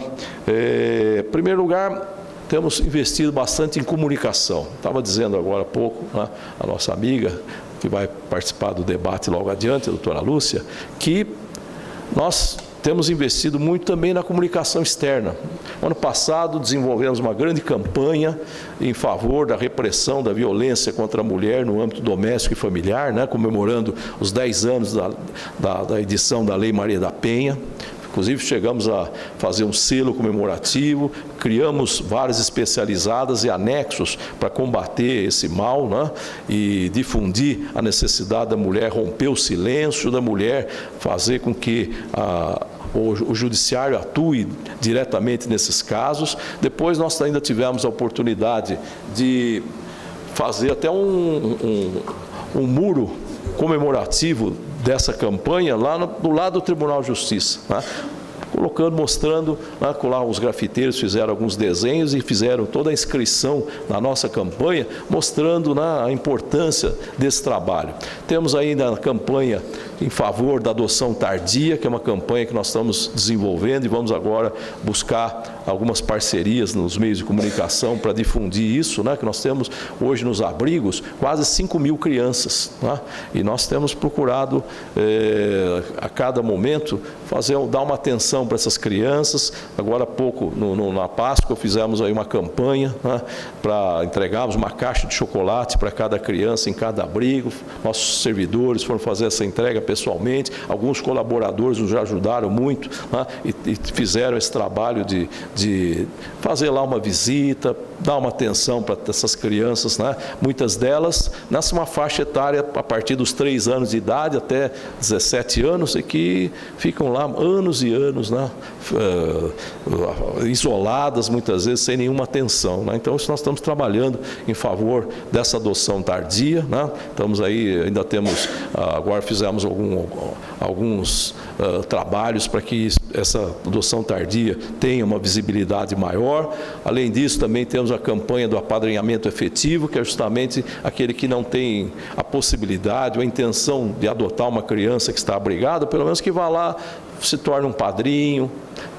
Em primeiro lugar, temos investido bastante em comunicação. Estava dizendo agora há pouco, né, a nossa amiga, que vai participar do debate logo adiante, a doutora Lúcia, que nós temos investido muito também na comunicação externa. Ano passado, desenvolvemos uma grande campanha em favor da repressão da violência contra a mulher no âmbito doméstico e familiar, né, comemorando os 10 anos da edição da Lei Maria da Penha. Inclusive, chegamos a fazer um selo comemorativo, criamos varas especializadas e anexos para combater esse mal, né, e difundir a necessidade da mulher romper o silêncio, da mulher fazer com que o judiciário atue diretamente nesses casos. Depois nós ainda tivemos a oportunidade de fazer até um muro comemorativo dessa campanha lá do lado do Tribunal de Justiça, né? Mostrando, né, lá os grafiteiros fizeram alguns desenhos e fizeram toda a inscrição na nossa campanha, mostrando, né, a importância desse trabalho. Temos ainda a campanha em favor da adoção tardia, que é uma campanha que nós estamos desenvolvendo e vamos agora buscar algumas parcerias nos meios de comunicação para difundir isso, né, que nós temos hoje nos abrigos quase 5.000 crianças, né, e nós temos procurado a cada momento dar uma atenção para essas crianças. Agora há pouco, na Páscoa, fizemos aí uma campanha, né, para entregarmos uma caixa de chocolate para cada criança em cada abrigo. Nossos servidores foram fazer essa entrega pessoalmente, alguns colaboradores nos ajudaram muito, né, e fizeram esse trabalho de de fazer lá uma visita, dar uma atenção para essas crianças, né? Muitas delas nessa uma faixa etária a partir dos 3 anos de idade até 17 anos e que ficam lá anos e anos, né? Isoladas muitas vezes sem nenhuma atenção, né? Então isso nós estamos trabalhando em favor dessa adoção tardia, né? Estamos aí, ainda temos, agora fizemos alguns trabalhos para que essa adoção tardia tenha uma visibilidade maior. Além disso, também temos a campanha do apadrinhamento efetivo, que é justamente aquele que não tem a possibilidade ou a intenção de adotar uma criança que está abrigada, pelo menos que vá lá, se torne um padrinho,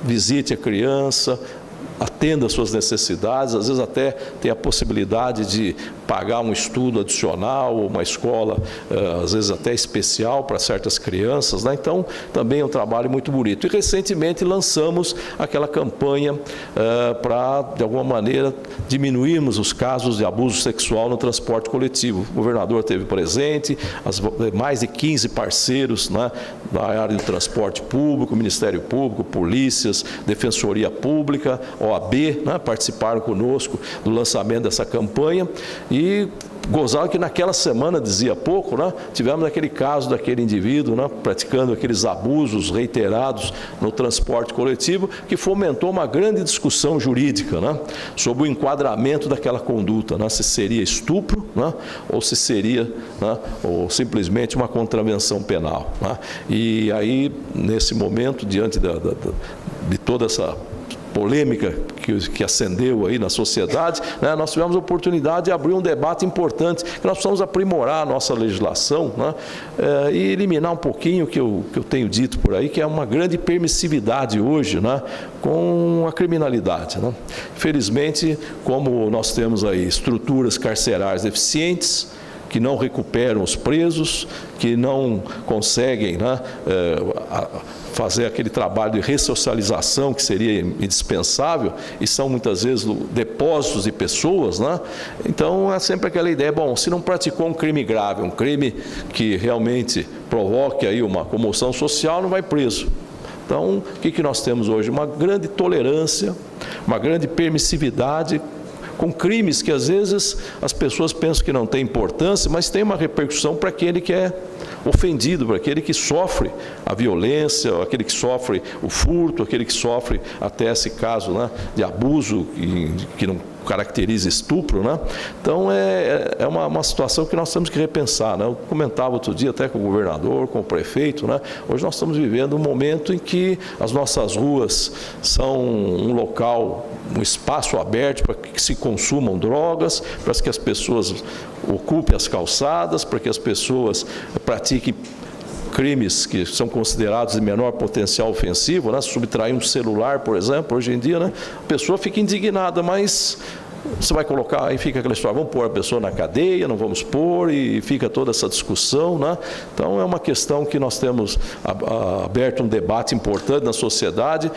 visite a criança, atenda às suas necessidades, às vezes até tem a possibilidade de pagar um estudo adicional, uma escola, às vezes até especial para certas crianças, né? Então, também é um trabalho muito bonito. E recentemente lançamos aquela campanha para, de alguma maneira, diminuirmos os casos de abuso sexual no transporte coletivo. O governador esteve presente, mais de 15 parceiros, né, na área do transporte público, Ministério Público, polícias, Defensoria Pública, OAB, né, participaram conosco do lançamento dessa campanha e gozaram que naquela semana, dizia há pouco, né, tivemos aquele caso daquele indivíduo, né, praticando aqueles abusos reiterados no transporte coletivo, que fomentou uma grande discussão jurídica, né, sobre o enquadramento daquela conduta, né, se seria estupro, né, ou se seria, né, ou simplesmente uma contravenção penal, né. E aí, nesse momento, diante de toda essa polêmica que acendeu aí na sociedade, né, nós tivemos a oportunidade de abrir um debate importante, que nós precisamos aprimorar a nossa legislação, né, e eliminar um pouquinho o que eu tenho dito por aí, que é uma grande permissividade hoje, né, com a criminalidade, né. Infelizmente, como nós temos aí estruturas carcerárias deficientes, que não recuperam os presos, que não conseguem, né, fazer aquele trabalho de ressocialização que seria indispensável, e são muitas vezes depósitos de pessoas, né? Então é sempre aquela ideia, bom, se não praticou um crime grave, um crime que realmente provoque aí uma comoção social, não vai preso. Então, o que nós temos hoje? Uma grande tolerância, uma grande permissividade, com crimes que às vezes as pessoas pensam que não tem importância, mas tem uma repercussão para aquele que é ofendido, para aquele que sofre a violência, aquele que sofre o furto, aquele que sofre até esse caso, né, de abuso que não caracteriza estupro, né? Então é uma situação que nós temos que repensar, né? Eu comentava outro dia até com o governador, com o prefeito, né? Hoje nós estamos vivendo um momento em que as nossas ruas são um local, um espaço aberto para que se consumam drogas, para que as pessoas ocupem as calçadas, para que as pessoas pratiquem crimes que são considerados de menor potencial ofensivo, né? Subtrair um celular, por exemplo, hoje em dia, né? A pessoa fica indignada, mas você vai colocar, aí fica aquela história, vamos pôr a pessoa na cadeia, não vamos pôr, e fica toda essa discussão, né? Então é uma questão que nós temos aberto um debate importante na sociedade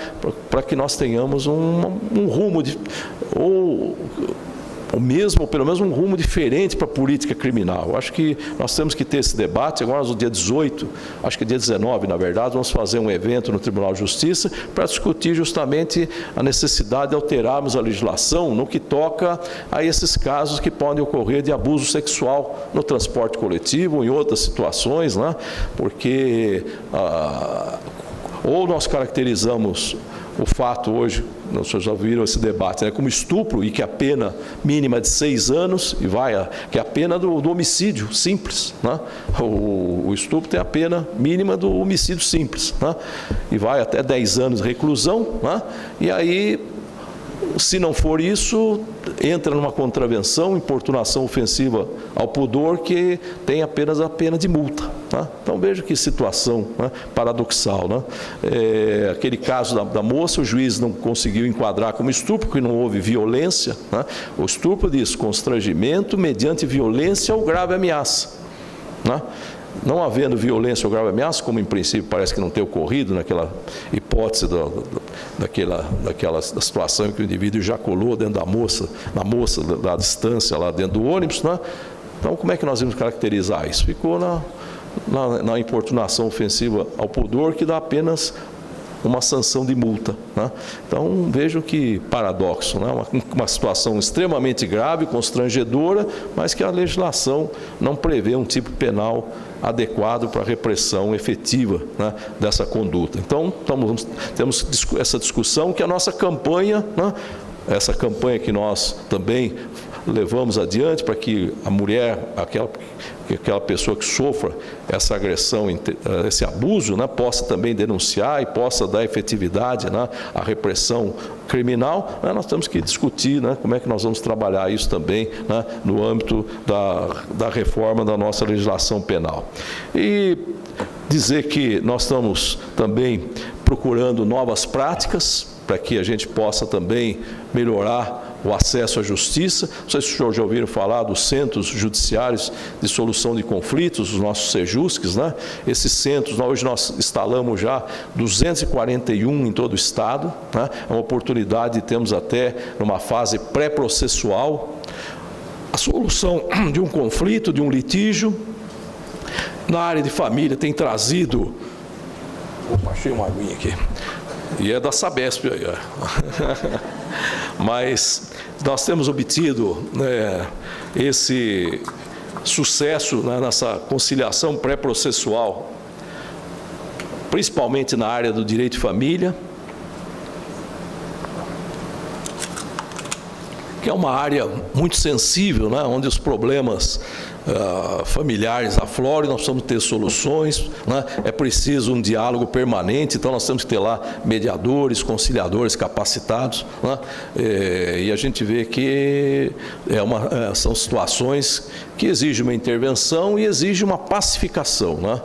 para que nós tenhamos um rumo ou pelo menos um rumo diferente para a política criminal. Eu acho que nós temos que ter esse debate. Agora, no dia 18, acho que dia 19, na verdade, vamos fazer um evento no Tribunal de Justiça para discutir justamente a necessidade de alterarmos a legislação no que toca a esses casos que podem ocorrer de abuso sexual no transporte coletivo ou em outras situações, né? Porque ou nós caracterizamos o fato hoje, vocês já viram esse debate, né, como estupro, e que a pena mínima é de 6 anos, que é a pena do homicídio simples, né? O estupro tem a pena mínima do homicídio simples, né? E vai até 10 anos de reclusão, né? E aí, se não for isso, entra numa contravenção, importunação ofensiva ao pudor, que tem apenas a pena de multa, né? Então veja que situação, né, paradoxal, né? Aquele caso da moça, o juiz não conseguiu enquadrar como estupro, porque não houve violência, né? O estupro diz constrangimento mediante violência ou grave ameaça, né? Não havendo violência ou grave ameaça, como em princípio parece que não tem ocorrido naquela hipótese daquela situação em que o indivíduo ejaculou dentro na moça da distância lá dentro do ônibus, né? Então como é que nós vamos caracterizar isso? Ficou na importunação ofensiva ao pudor, que dá apenas uma sanção de multa, né? Então, vejam que paradoxo, né? Uma situação extremamente grave, constrangedora, mas que a legislação não prevê um tipo penal adequado para a repressão efetiva, né, dessa conduta. Então, temos essa discussão que a nossa campanha, né, essa campanha que nós também levamos adiante para que a mulher, aquela pessoa que sofra essa agressão, esse abuso, né, possa também denunciar e possa dar efetividade, né, à repressão criminal, né, nós temos que discutir, né, como é que nós vamos trabalhar isso também, né, no âmbito da reforma da nossa legislação penal. E dizer que nós estamos também procurando novas práticas para que a gente possa também melhorar o acesso à justiça. Não sei se os senhores já ouviram falar dos centros judiciários de solução de conflitos, os nossos CEJUSCs, né? Esses centros, hoje nós instalamos já 241 em todo o estado, né? É uma oportunidade de termos até numa fase pré-processual a solução de um conflito, de um litígio. Na área de família tem trazido... Opa, achei uma aguinha aqui. E é da Sabesp aí, mas nós temos obtido, né, esse sucesso, né, nessa conciliação pré-processual, principalmente na área do direito de família, que é uma área muito sensível, né, onde os problemas familiares afloram, nós precisamos ter soluções, né? É preciso um diálogo permanente, então nós temos que ter lá mediadores, conciliadores capacitados, né? E a gente vê que são situações que exigem uma intervenção e exigem uma pacificação, né?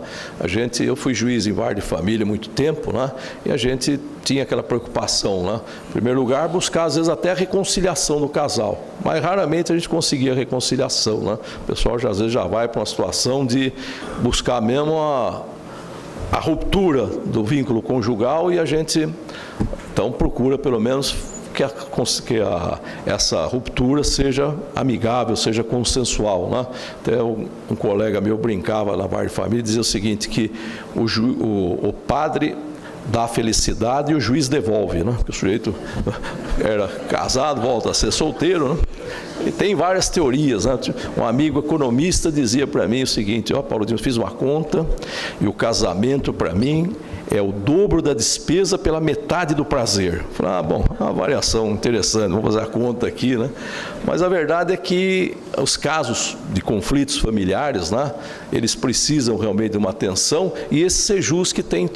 Eu fui juiz em vara de família há muito tempo, né? E a gente tinha aquela preocupação, né? Em primeiro lugar, buscar às vezes até a reconciliação do casal, mas raramente a gente conseguia a reconciliação, né? O pessoal às vezes já vai para uma situação de buscar mesmo a ruptura do vínculo conjugal, e a gente então procura pelo menos que essa ruptura seja amigável, seja consensual, né? Até um colega meu brincava na vara de família e dizia o seguinte, que o padre dá a felicidade e o juiz devolve, né? Porque o sujeito era casado, volta a ser solteiro, né? E tem várias teorias, né? Um amigo economista dizia para mim o seguinte: ó, Paulo, eu fiz uma conta e o casamento para mim é o dobro da despesa pela metade do prazer. Falei, bom, é uma variação interessante, vamos fazer a conta aqui, né? Mas a verdade é que os casos de conflitos familiares, né, eles precisam realmente de uma atenção, e esse CEJUSC tem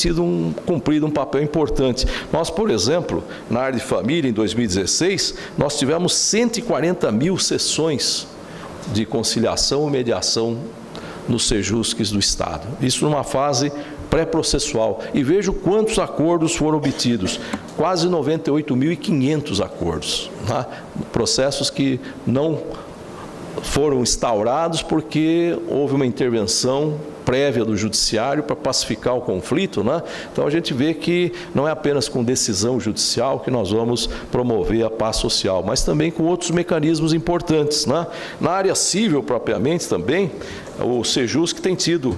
cumprido um papel importante. Nós, por exemplo, na área de família, em 2016, nós tivemos 140 mil sessões de conciliação e mediação nos CEJUSCs do Estado. Isso numa fase pré-processual. E vejo quantos acordos foram obtidos. Quase 98.500 acordos. Né? Processos que não foram instaurados porque houve uma intervenção prévia do judiciário para pacificar o conflito, né? Então a gente vê que não é apenas com decisão judicial que nós vamos promover a paz social, mas também com outros mecanismos importantes, né? Na área civil propriamente também, o CEJUSC tem tido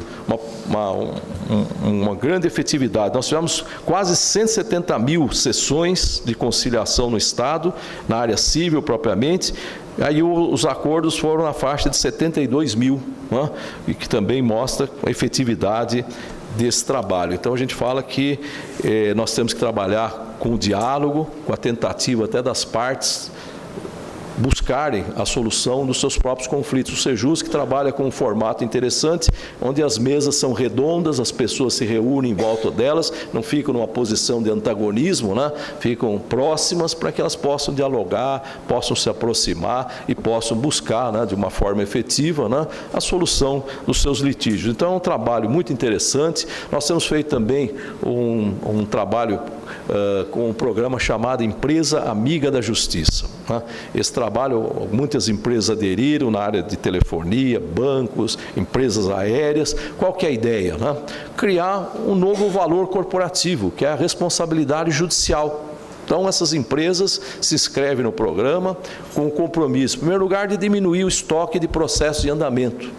uma grande efetividade. Nós tivemos quase 170 mil sessões de conciliação no Estado, na área civil propriamente. Aí os acordos foram na faixa de 72 mil, né? E que também mostra a efetividade desse trabalho. Então a gente fala que nós temos que trabalhar com o diálogo, com a tentativa até das partes buscarem a solução dos seus próprios conflitos. O CEJUSC trabalha com um formato interessante, onde as mesas são redondas, as pessoas se reúnem em volta delas, não ficam numa posição de antagonismo, né? Ficam próximas para que elas possam dialogar, possam se aproximar e possam buscar, né, de uma forma efetiva, né, a solução dos seus litígios. Então é um trabalho muito interessante. Nós temos feito também um trabalho com um programa chamado Empresa Amiga da Justiça, né? Esse trabalho, muitas empresas aderiram na área de telefonia, bancos, empresas aéreas. Qual que é a ideia, né? Criar um novo valor corporativo, que é a responsabilidade judicial. Então, essas empresas se inscrevem no programa com o compromisso, em primeiro lugar, de diminuir o estoque de processos em andamento.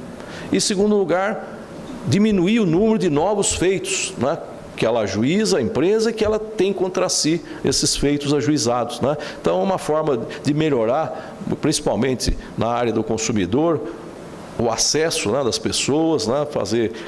E, em segundo lugar, diminuir o número de novos feitos, né, que ela ajuiza a empresa e que ela tem contra si esses feitos ajuizados, né? Então, é uma forma de melhorar, principalmente na área do consumidor, o acesso, né, das pessoas, né,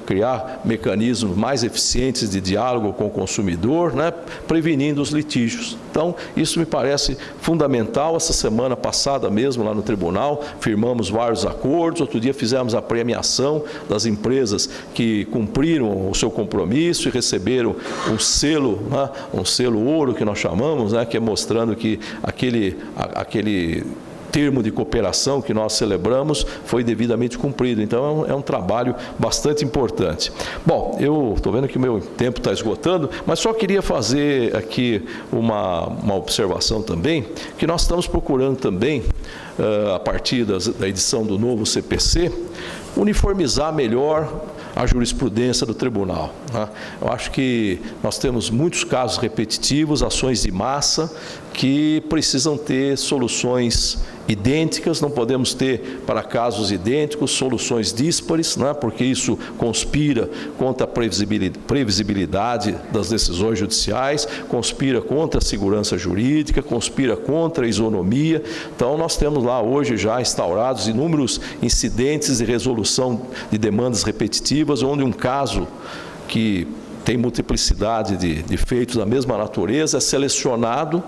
criar mecanismos mais eficientes de diálogo com o consumidor, né, prevenindo os litígios. Então, isso me parece fundamental. Essa semana passada mesmo, lá no tribunal, firmamos vários acordos. Outro dia fizemos a premiação das empresas que cumpriram o seu compromisso e receberam um selo, né, um selo ouro que nós chamamos, né, que é mostrando que aquele termo de cooperação que nós celebramos foi devidamente cumprido. Então, é um trabalho bastante importante. Bom, eu estou vendo que o meu tempo está esgotando, mas só queria fazer aqui uma observação também, que nós estamos procurando também, a partir da edição do novo CPC, uniformizar melhor a jurisprudência do tribunal, né? Eu acho que nós temos muitos casos repetitivos, ações de massa, que precisam ter soluções idênticas. Não podemos ter, para casos idênticos, soluções díspares, né? Porque isso conspira contra a previsibilidade das decisões judiciais, conspira contra a segurança jurídica, conspira contra a isonomia. Então, nós temos lá hoje já instaurados inúmeros incidentes de resolução de demandas repetitivas, onde um caso que tem multiplicidade de feitos da mesma natureza é selecionado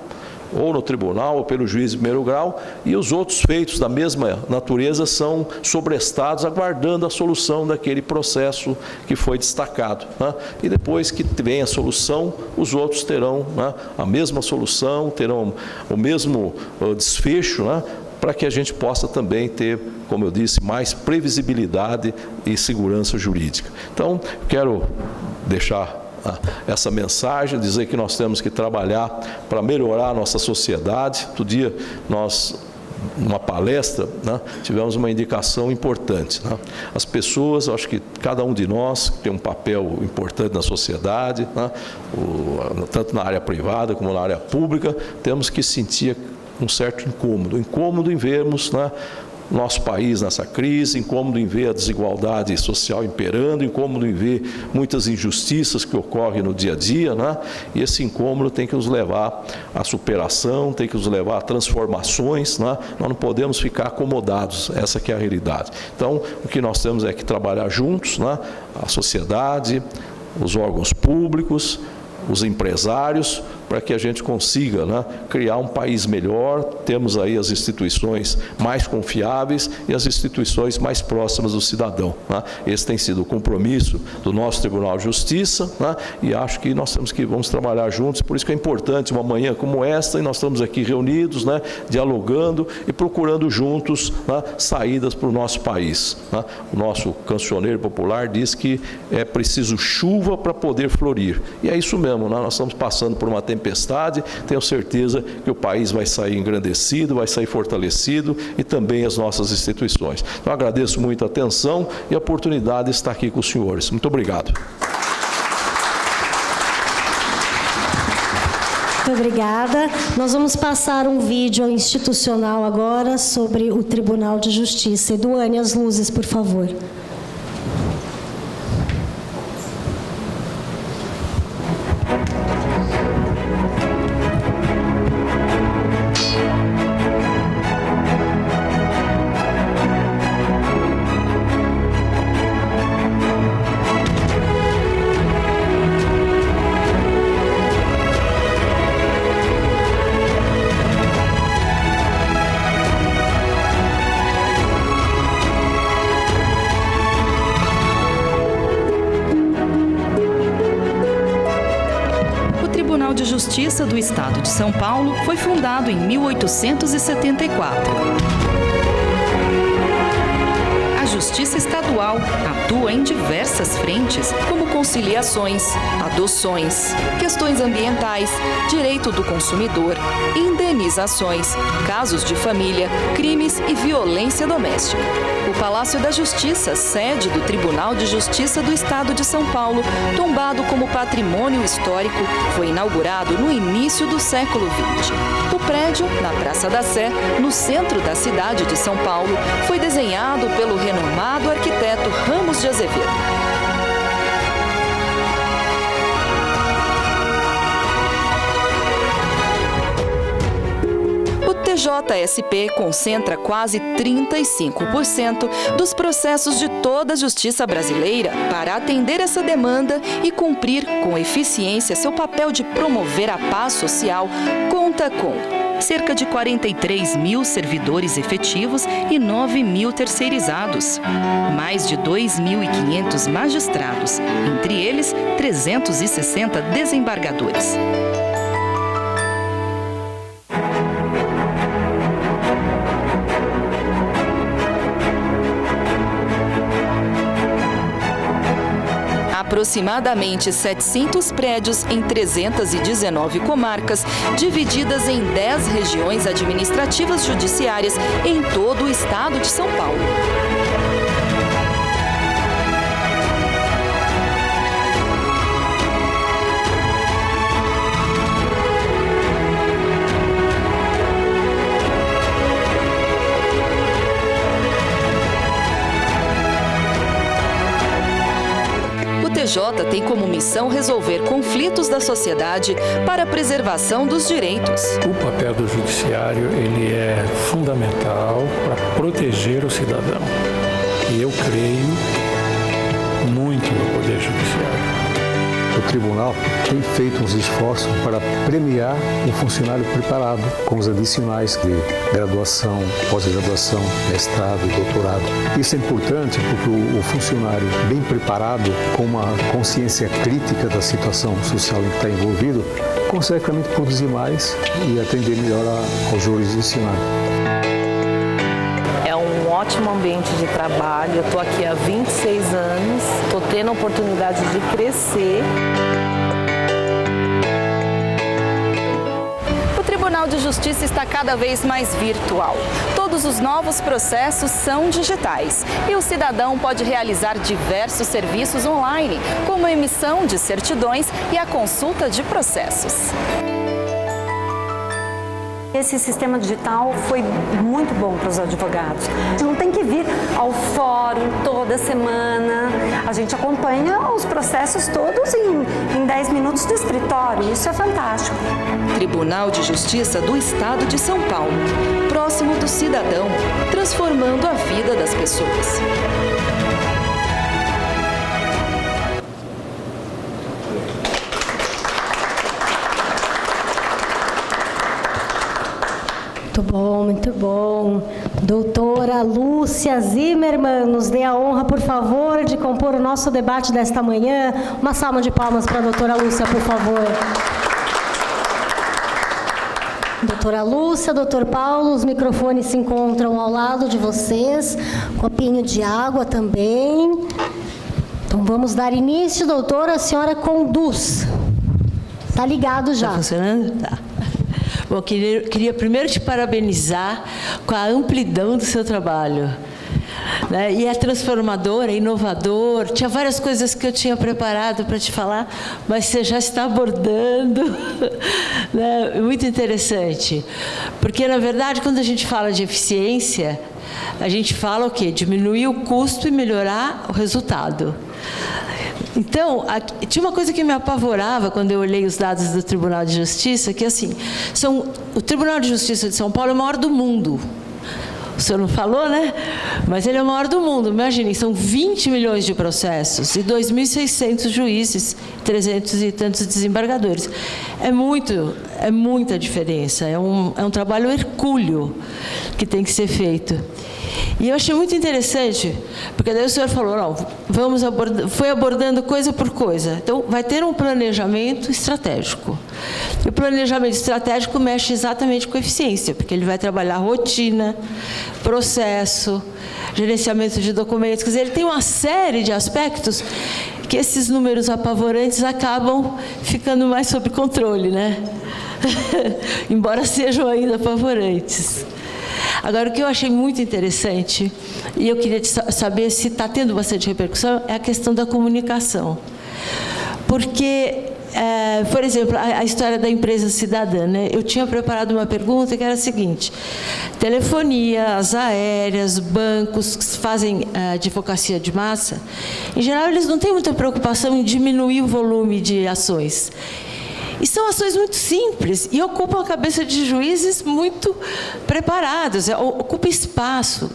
ou no tribunal ou pelo juiz de primeiro grau, e os outros feitos da mesma natureza são sobrestados, aguardando a solução daquele processo que foi destacado, né? E depois que vem a solução, os outros terão, né, a mesma solução, terão o mesmo desfecho, né, para que a gente possa também ter, como eu disse, mais previsibilidade e segurança jurídica. Então, quero deixar essa mensagem, dizer que nós temos que trabalhar para melhorar a nossa sociedade. Outro dia, nós, numa palestra, né, tivemos uma indicação importante, né? As pessoas, acho que cada um de nós tem um papel importante na sociedade, né? Tanto na área privada como na área pública, temos que sentir um certo incômodo em vermos, né, nosso país nessa crise, incômodo em ver a desigualdade social imperando, incômodo em ver muitas injustiças que ocorrem no dia a dia, né? E esse incômodo tem que nos levar à superação, tem que nos levar a transformações, né? Nós não podemos ficar acomodados, essa que é a realidade. Então, o que nós temos é que trabalhar juntos, né? A sociedade, os órgãos públicos, os empresários, para que a gente consiga, né, criar um país melhor. Temos aí as instituições mais confiáveis e as instituições mais próximas do cidadão, né? Esse tem sido o compromisso do nosso Tribunal de Justiça, né? E acho que nós vamos trabalhar juntos. Por isso que é importante uma manhã como esta, e nós estamos aqui reunidos, né, dialogando e procurando juntos, né, saídas para o nosso país, né? O nosso cancioneiro popular diz que é preciso chuva para poder florir. E é isso mesmo, né? Nós estamos passando por uma tempestade. Tenho certeza que o país vai sair engrandecido, vai sair fortalecido, e também as nossas instituições. Então, agradeço muito a atenção e a oportunidade de estar aqui com os senhores. Muito obrigado. Muito obrigada. Nós vamos passar um vídeo institucional agora sobre o Tribunal de Justiça. Eduane, as luzes, por favor. Justiça do Estado de São Paulo foi fundado em 1874. A Justiça Estadual atua em diversas frentes, como conciliações, adoções, questões ambientais, direito do consumidor, indenizações, casos de família, crimes e violência doméstica. O Palácio da Justiça, sede do Tribunal de Justiça do Estado de São Paulo, tombado como patrimônio histórico, foi inaugurado no início do século XX. O prédio, na Praça da Sé, no centro da cidade de São Paulo, foi desenhado pelo renomado arquiteto Ramos de Azevedo. TJSP concentra quase 35% dos processos de toda a justiça brasileira. Para atender essa demanda e cumprir com eficiência seu papel de promover a paz social, conta com cerca de 43 mil servidores efetivos e 9 mil terceirizados, mais de 2.500 magistrados, entre eles 360 desembargadores. Aproximadamente 700 prédios em 319 comarcas, divididas em 10 regiões administrativas judiciárias em todo o estado de São Paulo. O TJ tem como missão resolver conflitos da sociedade para a preservação dos direitos. O papel do judiciário ele é fundamental para proteger o cidadão. E eu creio muito no poder judiciário. O tribunal tem feito uns esforços para premiar o funcionário preparado com os adicionais de graduação, pós-graduação, mestrado e doutorado. Isso é importante porque o funcionário bem preparado, com uma consciência crítica da situação social em que está envolvido, consegue realmente produzir mais e atender melhor ao jurisdicionário. É um ótimo ambiente de trabalho, eu estou aqui há 26 anos, estou tendo a oportunidade de crescer. O Tribunal de Justiça está cada vez mais virtual. Todos os novos processos são digitais e o cidadão pode realizar diversos serviços online, como a emissão de certidões e a consulta de processos. Esse sistema digital foi muito bom para os advogados. A gente não tem que vir ao fórum toda semana. A gente acompanha os processos todos em 10 minutos de escritório. Isso é fantástico. Tribunal de Justiça do Estado de São Paulo, próximo do cidadão, transformando a vida das pessoas. Muito bom, muito bom. Doutora Lúcia Zimmermann, nos dê a honra, por favor, de compor o nosso debate desta manhã. Uma salva de palmas para a doutora Lúcia, por favor. Doutora Lúcia, doutor Paulo, os microfones se encontram ao lado de vocês. Copinho de água também. Então, vamos dar início, doutora. A senhora conduz. Está ligado já. Está funcionando? Tá. Bom, queria primeiro te parabenizar com a amplidão do seu trabalho. Né? E é transformador, é inovador. Tinha várias coisas que eu tinha preparado para te falar, mas você já está abordando. Né? Muito interessante. Porque, na verdade, quando a gente fala de eficiência, a gente fala o quê? Diminuir o custo e melhorar o resultado. Então, tinha uma coisa que me apavorava quando eu olhei os dados do Tribunal de Justiça, que assim, o Tribunal de Justiça de São Paulo é o maior do mundo. O senhor não falou, né? Mas ele é o maior do mundo. Imaginem, são 20 milhões de processos e 2.600 juízes, 300 e tantos desembargadores. É muita diferença. É um trabalho hercúleo que tem que ser feito. E eu achei muito interessante, porque daí o senhor falou, não, foi abordando coisa por coisa. Então, vai ter um planejamento estratégico. E o planejamento estratégico mexe exatamente com eficiência, porque ele vai trabalhar rotina, processo, gerenciamento de documentos. Quer dizer, ele tem uma série de aspectos que esses números apavorantes acabam ficando mais sob controle, né? Embora sejam ainda apavorantes. Agora, o que eu achei muito interessante, e eu queria saber se está tendo bastante repercussão, é a questão da comunicação. Porque, por exemplo, a história da empresa cidadã, né? Eu tinha preparado uma pergunta que era a seguinte: telefonia, as aéreas, bancos que fazem advocacia de massa, em geral, eles não têm muita preocupação em diminuir o volume de ações. E são ações muito simples e ocupam a cabeça de juízes muito preparados, ocupa espaço.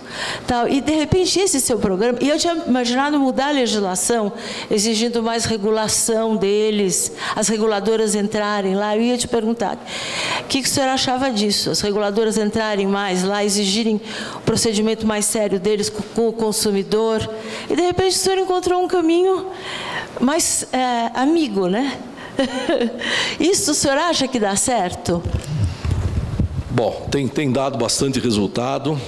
Tal. E, de repente, esse seu programa... E eu tinha imaginado mudar a legislação, exigindo mais regulação deles, as reguladoras entrarem lá. Eu ia te perguntar, o que o senhor achava disso? As reguladoras entrarem mais lá, exigirem um procedimento mais sério deles com o consumidor. E, de repente, o senhor encontrou um caminho mais amigo, né? Isso o senhor acha que dá certo? Bom, tem dado bastante resultado.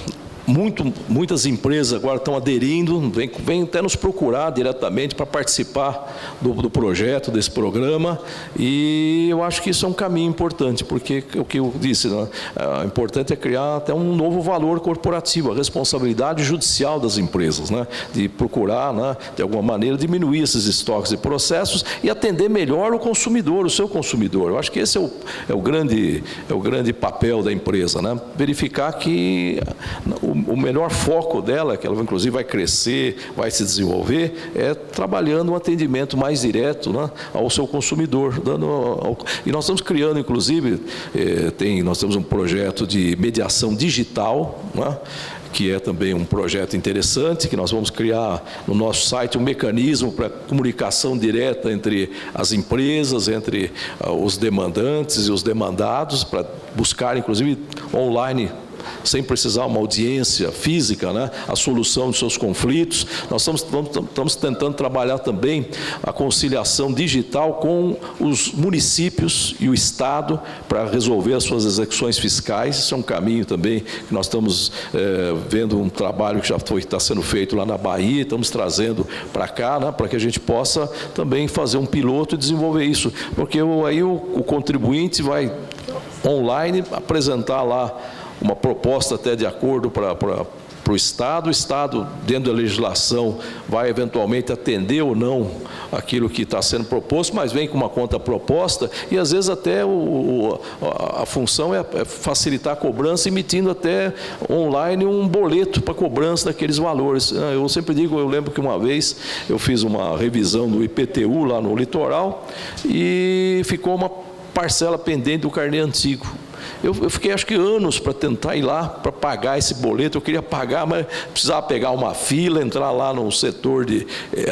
Muitas empresas agora estão aderindo, vêm até nos procurar diretamente para participar do projeto, desse programa, e eu acho que isso é um caminho importante, porque o que eu disse, né, o importante é criar até um novo valor corporativo, a responsabilidade judicial das empresas, né, de procurar, né, de alguma maneira, diminuir esses estoques e processos e atender melhor o consumidor, o seu consumidor. Eu acho que esse é o grande papel da empresa, né, verificar que o melhor foco dela, que ela inclusive vai crescer, vai se desenvolver, é trabalhando um atendimento mais direto, né, ao seu consumidor. E nós estamos criando, inclusive, nós temos um projeto de mediação digital, né, que é também um projeto interessante, que nós vamos criar no nosso site um mecanismo para comunicação direta entre as empresas, entre os demandantes e os demandados, para buscar, inclusive, online, sem precisar uma audiência física, né, a solução dos seus conflitos. Nós estamos tentando trabalhar também a conciliação digital com os municípios e o Estado para resolver as suas execuções fiscais. Isso é um caminho também que nós estamos vendo, um trabalho que já está sendo feito lá na Bahia, estamos trazendo para cá, né, para que a gente possa também fazer um piloto e desenvolver isso, porque aí o contribuinte vai online apresentar lá uma proposta até de acordo para o Estado dentro da legislação, vai eventualmente atender ou não aquilo que está sendo proposto, mas vem com uma contraproposta e, às vezes, até a função é facilitar a cobrança, emitindo até online um boleto para cobrança daqueles valores. Eu sempre digo, eu lembro que uma vez eu fiz uma revisão do IPTU lá no litoral e ficou uma parcela pendente do carnê antigo. Eu fiquei, acho que, anos para tentar ir lá para pagar esse boleto. Eu queria pagar, mas precisava pegar uma fila, entrar lá no setor de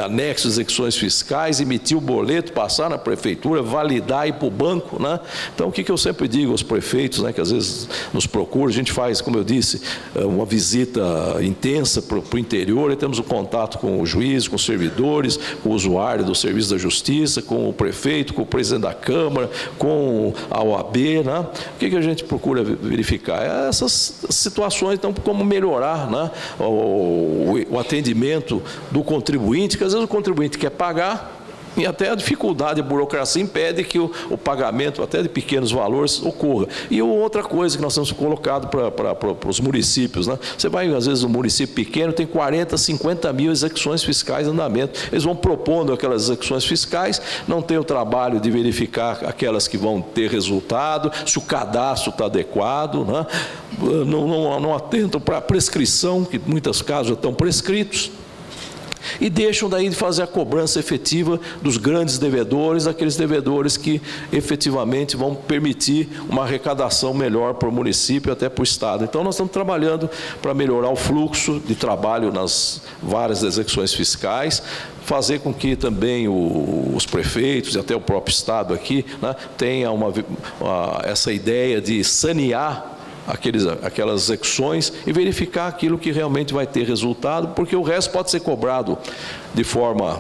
anexo de execuções fiscais, emitir o boleto, passar na prefeitura, validar e ir para o banco, né? Então, o que eu sempre digo aos prefeitos, né, que às vezes nos procuram, a gente faz, como eu disse, uma visita intensa para o interior, e temos o contato com o juiz, com os servidores, com o usuário do Serviço da Justiça, com o prefeito, com o presidente da Câmara, com a OAB, né? O que a gente procura verificar? Essas situações, então, como melhorar, né, o atendimento do contribuinte, que às vezes o contribuinte quer pagar, e até a dificuldade, a burocracia impede que o pagamento até de pequenos valores ocorra. E outra coisa que nós temos colocado para os municípios, né? Você vai, às vezes, um município pequeno, tem 40, 50 mil execuções fiscais em andamento. Eles vão propondo aquelas execuções fiscais, não tem o trabalho de verificar aquelas que vão ter resultado, se o cadastro está adequado, né? Não atentam para a prescrição, que em muitos casos já estão prescritos, e deixam daí de fazer a cobrança efetiva dos grandes devedores, aqueles devedores que efetivamente vão permitir uma arrecadação melhor para o município e até para o Estado. Então, nós estamos trabalhando para melhorar o fluxo de trabalho nas várias execuções fiscais, fazer com que também os prefeitos e até o próprio Estado aqui, né, tenha essa ideia de sanear aquelas execuções e verificar aquilo que realmente vai ter resultado, porque o resto pode ser cobrado de forma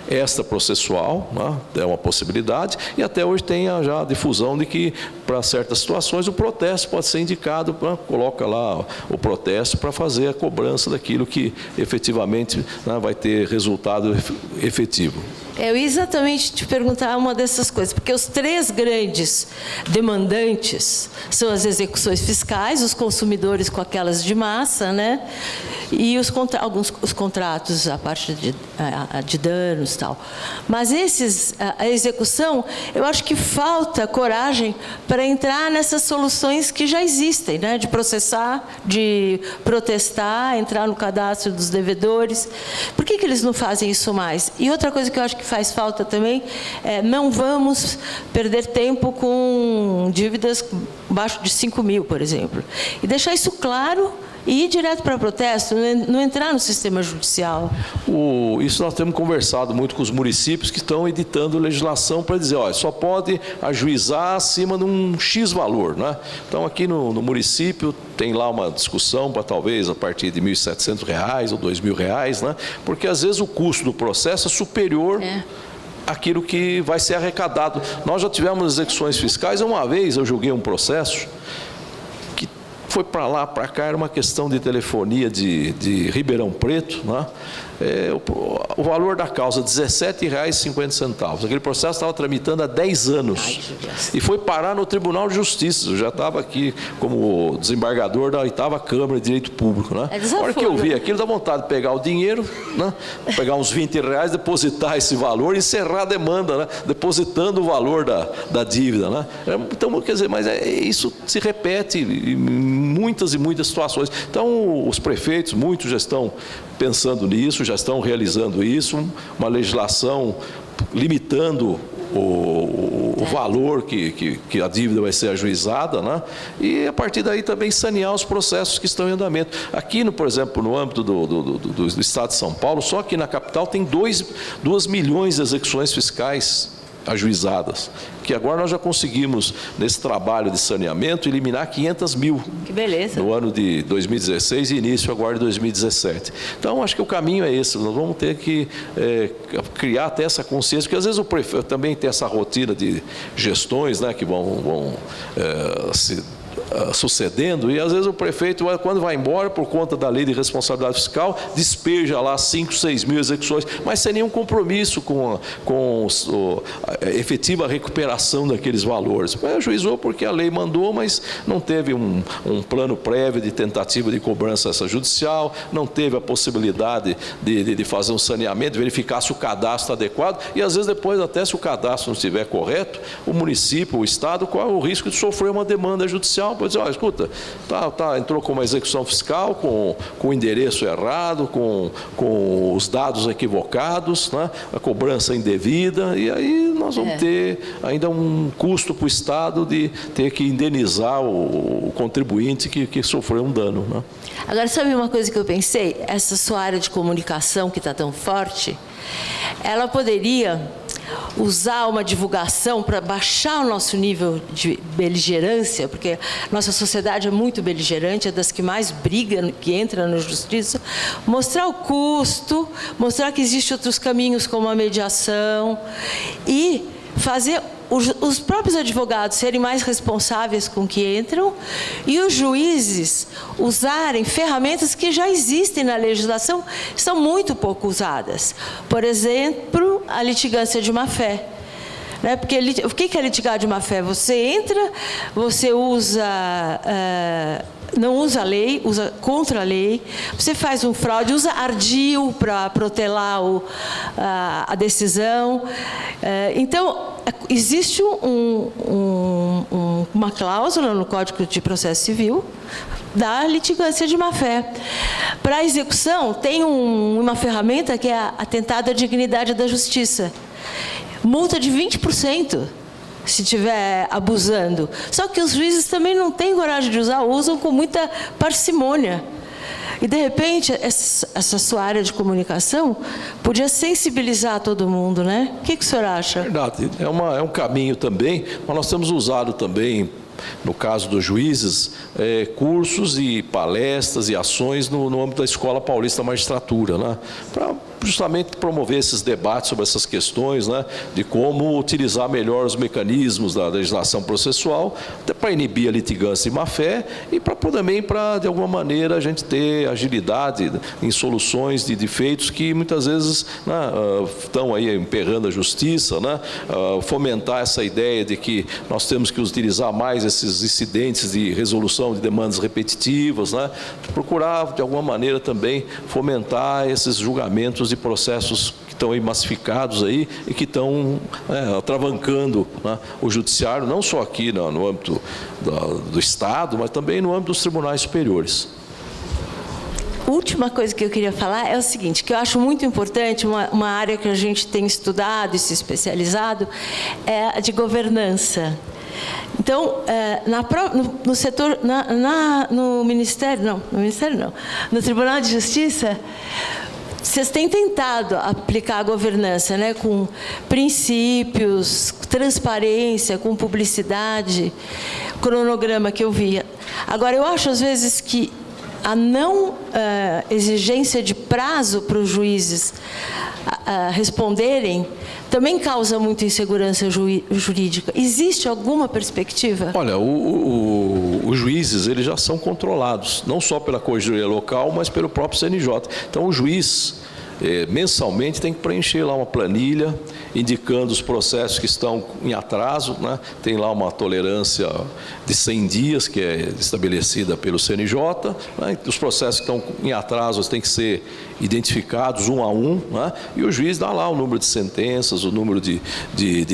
extraprocessual, né? É uma possibilidade, e até hoje tem já a difusão de que, para certas situações, o protesto pode ser indicado, coloca lá o protesto para fazer a cobrança daquilo que efetivamente, né, vai ter resultado efetivo. Eu ia exatamente te perguntar uma dessas coisas, porque os três grandes demandantes são as execuções fiscais, os consumidores com aquelas de massa, né? E os contratos, a parte de danos e tal. Mas a execução, eu acho que falta coragem para entrar nessas soluções que já existem, né? De processar, de protestar, entrar no cadastro dos devedores. Por que eles não fazem isso mais? E outra coisa que eu acho que que faz falta também é não vamos perder tempo com dívidas abaixo de 5 mil, por exemplo. E deixar isso claro e ir direto para protesto, não entrar no sistema judicial. Isso nós temos conversado muito com os municípios que estão editando legislação para dizer, olha, só pode ajuizar acima de um X valor, né? Então, aqui no município tem lá uma discussão para talvez a partir de R$ 1.700 ou R$ 2.000, né? Porque às vezes o custo do processo é superior àquilo que vai ser arrecadado. Nós já tivemos execuções fiscais, uma vez eu julguei um processo que foi para lá, para cá, era uma questão de telefonia de Ribeirão Preto, né? O valor da causa, R$ 17,50. Aquele processo estava tramitando há 10 anos. E foi parar no Tribunal de Justiça. Eu já estava aqui como desembargador da 8ª Câmara de Direito Público, né? A hora que eu vi aquilo, dá vontade de pegar o dinheiro, né? Pegar uns R$ 20, depositar esse valor e encerrar a demanda, né? Depositando o valor da dívida, né? Então, quer dizer, mas isso se repete em muitas e muitas situações. Então, os prefeitos, muitos já estão pensando nisso, já estão realizando isso, uma legislação limitando o valor que a dívida vai ser ajuizada, né? E a partir daí também sanear os processos que estão em andamento. Aqui, por exemplo, no âmbito do Estado de São Paulo, só aqui na capital tem 2 milhões de execuções fiscais ajuizadas, que agora nós já conseguimos, nesse trabalho de saneamento, eliminar 500 mil. Que beleza. No ano de 2016 e início agora de 2017. Então, acho que o caminho é esse, nós vamos ter que criar até essa consciência, porque às vezes o prefeito também tem essa rotina de gestões, né, que vão se sucedendo, e às vezes o prefeito, quando vai embora, por conta da lei de responsabilidade fiscal, despeja lá 5, 6 mil execuções, mas sem nenhum compromisso com a efetiva recuperação daqueles valores. Ajuizou porque a lei mandou, mas não teve um plano prévio de tentativa de cobrança judicial, não teve a possibilidade de fazer um saneamento, verificar se o cadastro está adequado, e às vezes depois, até se o cadastro não estiver correto, o município, o Estado, corre o risco de sofrer uma demanda judicial, pode dizer, escuta, entrou com uma execução fiscal, com o endereço errado, com os dados equivocados, né? A cobrança indevida, e aí nós vamos ter ainda um custo para o Estado de ter que indenizar o contribuinte que sofreu um dano, né? Agora, sabe uma coisa que eu pensei? Essa sua área de comunicação que está tão forte, ela poderia usar uma divulgação para baixar o nosso nível de beligerância, porque nossa sociedade é muito beligerante, é das que mais briga, que entra na justiça, mostrar o custo, mostrar que existem outros caminhos como a mediação e fazer os próprios advogados serem mais responsáveis com o que entram e os juízes usarem ferramentas que já existem na legislação, são muito pouco usadas. Por exemplo, a litigância de má-fé. Né? Porque o que é litigar de má-fé? Você entra, você usa... não usa a lei, usa contra a lei, você faz um fraude, usa ardil para protelar a decisão. Então, existe uma cláusula no Código de Processo Civil da litigância de má-fé. Para a execução, tem uma ferramenta que é atentado à dignidade da justiça. Multa de 20%. Se estiver abusando. Só que os juízes também não têm coragem de usar, usam com muita parcimônia. E, de repente, essa sua área de comunicação podia sensibilizar todo mundo, né? O que o senhor acha? Verdade. É um caminho também, mas nós temos usado também, no caso dos juízes, cursos e palestras e ações no âmbito da Escola Paulista da Magistratura, né? Para justamente promover esses debates sobre essas questões, né, de como utilizar melhor os mecanismos da legislação processual, até para inibir a litigância e má-fé e também para, de alguma maneira, a gente ter agilidade em soluções de defeitos que muitas vezes, né, estão aí emperrando a justiça, né, fomentar essa ideia de que nós temos que utilizar mais esses incidentes de resolução de demandas repetitivas, né, procurar, de alguma maneira, também fomentar esses julgamentos de processos que estão aí massificados aí e que estão atravancando, né, o judiciário, não só aqui no âmbito do Estado, mas também no âmbito dos tribunais superiores. última coisa que eu queria falar é o seguinte, que eu acho muito importante, uma área que a gente tem estudado e se especializado, é a de governança. Então, no setor, no Ministério não, no Tribunal de Justiça, vocês têm tentado aplicar a governança, né, com princípios, transparência, com publicidade, cronograma que eu via. Agora, eu acho, às vezes, que a não exigência de prazo para os juízes responderem também causa muita insegurança jurídica. Existe alguma perspectiva? Olha, os juízes, eles já são controlados, não só pela Corregedoria Local, mas pelo próprio CNJ. Então, o juiz, mensalmente, tem que preencher lá uma planilha, indicando os processos que estão em atraso, né? Tem lá uma tolerância de 100 dias, que é estabelecida pelo CNJ, né? Os processos que estão em atraso têm que ser identificados um a um, né? E o juiz dá lá o número de sentenças, o número de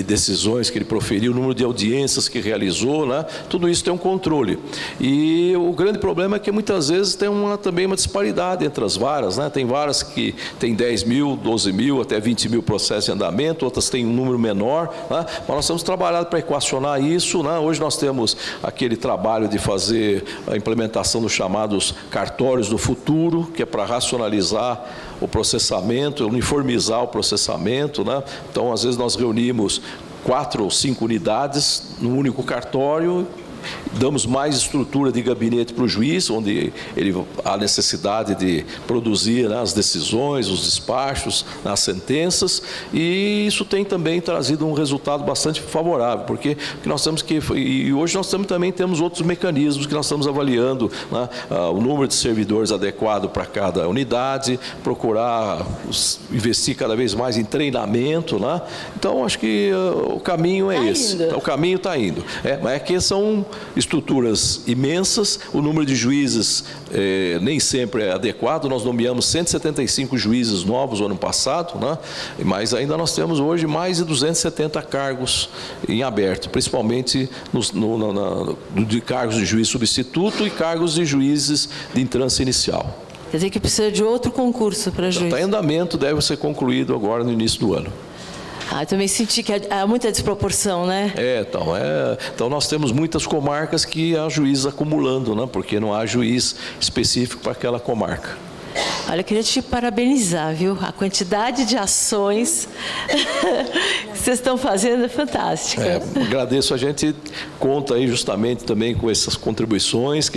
decisões que ele proferiu, o número de audiências que realizou, né? Tudo isso tem um controle. E o grande problema é que muitas vezes tem também uma disparidade entre as varas, né? Tem varas que tem 10 mil, 12 mil, até 20 mil processos em andamento, outras têm um número menor, né? Mas nós temos trabalhado para equacionar isso, né? Hoje nós temos aquele trabalho de fazer a implementação dos chamados cartórios do futuro, que é para racionalizar o processamento, uniformizar o processamento, né? Então, às vezes nós reunimos 4 ou 5 unidades num único cartório, damos mais estrutura de gabinete para o juiz, onde há necessidade de produzir, né, as decisões, os despachos, as sentenças, e isso tem também trazido um resultado bastante favorável, porque nós temos e hoje nós também temos outros mecanismos que nós estamos avaliando, né, o número de servidores adequado para cada unidade, procurar investir cada vez mais em treinamento, né? Então, acho que o caminho é esse. O caminho está indo. Mas é que são estruturas imensas, o número de juízes nem sempre é adequado. Nós nomeamos 175 juízes novos no ano passado, né? Mas ainda nós temos hoje mais de 270 cargos em aberto, principalmente de cargos de juiz substituto e cargos de juízes de entrância inicial. Quer dizer que precisa de outro concurso para juiz? Está em andamento, deve ser concluído agora no início do ano. Eu também senti que há muita desproporção, né? Então nós temos muitas comarcas que há juízes acumulando, né? Porque não há juiz específico para aquela comarca. Olha, eu queria te parabenizar, viu? A quantidade de ações que vocês estão fazendo é fantástica. Agradeço, a gente conta aí justamente também com essas contribuições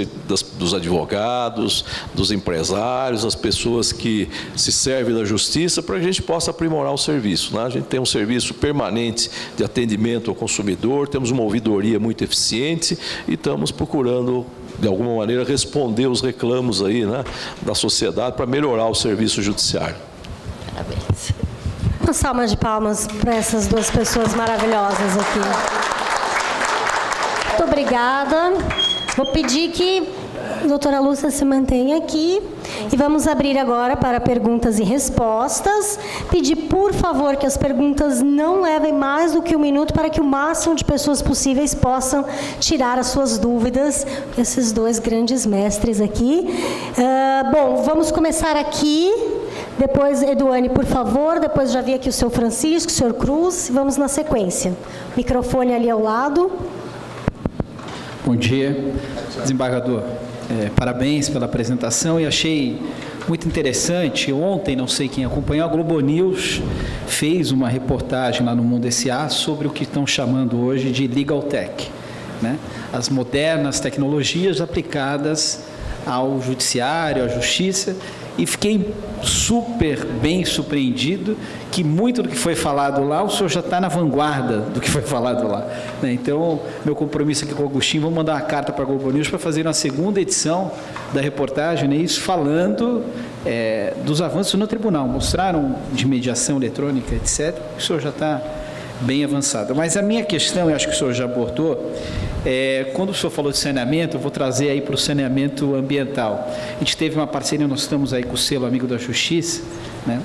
dos advogados, dos empresários, das pessoas que se servem da justiça, para que a gente possa aprimorar o serviço, né? A gente tem um serviço permanente de atendimento ao consumidor, temos uma ouvidoria muito eficiente e estamos procurando, de alguma maneira, responder os reclamos aí, né, da sociedade para melhorar o serviço judiciário. Parabéns. Uma salva de palmas para essas duas pessoas maravilhosas aqui. Muito obrigada. Vou pedir que a doutora Lúcia se mantenha aqui e vamos abrir agora para perguntas e respostas. Pedir, por favor, que as perguntas não levem mais do que 1 minuto para que o máximo de pessoas possíveis possam tirar as suas dúvidas. Esses dois grandes mestres aqui. Bom, vamos começar aqui. Depois, Eduane, por favor. Depois já vi aqui o senhor Francisco, o senhor Cruz. Vamos na sequência. Microfone ali ao lado. Bom dia, desembargador. Parabéns pela apresentação e achei muito interessante. Ontem, não sei quem acompanhou, a Globo News fez uma reportagem lá no Mundo S.A. sobre o que estão chamando hoje de Legal Tech, né? As modernas tecnologias aplicadas ao judiciário, à justiça, e fiquei super bem surpreendido que muito do que foi falado lá, o senhor já está na vanguarda do que foi falado lá, né? Então, meu compromisso aqui com o Agostinho, vamos mandar uma carta para a Globo News para fazer uma segunda edição da reportagem, né? Isso falando dos avanços no tribunal, mostraram de mediação eletrônica, etc. O senhor já está bem avançado. Mas a minha questão, eu acho que o senhor já abordou, quando o senhor falou de saneamento, eu vou trazer aí para o saneamento ambiental. A gente teve uma parceria, nós estamos aí com o selo Amigo da Justiça, né?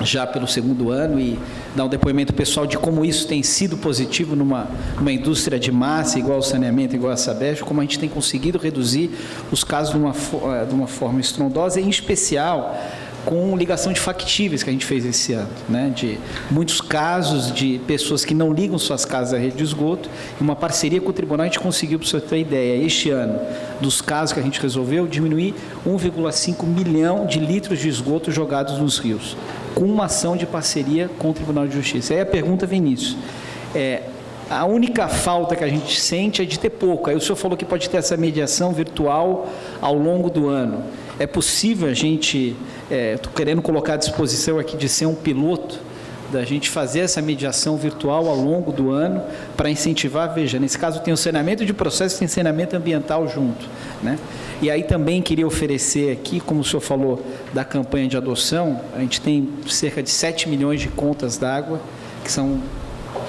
já pelo segundo ano e dar um depoimento pessoal de como isso tem sido positivo numa indústria de massa, igual ao saneamento, igual a Sabesp, como a gente tem conseguido reduzir os casos de uma forma estrondosa, e em especial com ligação de factíveis que a gente fez esse ano, né? De muitos casos de pessoas que não ligam suas casas à rede de esgoto, e uma parceria com o tribunal a gente conseguiu, para você ter ideia, este ano, dos casos que a gente resolveu, diminuir 1,5 milhão de litros de esgoto jogados nos rios, com uma ação de parceria com o Tribunal de Justiça. Aí a pergunta vem nisso. A única falta que a gente sente é de ter pouco. Aí o senhor falou que pode ter essa mediação virtual ao longo do ano. É possível a gente, estou querendo colocar à disposição aqui de ser um piloto, da gente fazer essa mediação virtual ao longo do ano para incentivar, veja, nesse caso tem o saneamento de processo e tem saneamento ambiental junto, né? E aí também queria oferecer aqui, como o senhor falou da campanha de adoção, a gente tem cerca de 7 milhões de contas d'água que são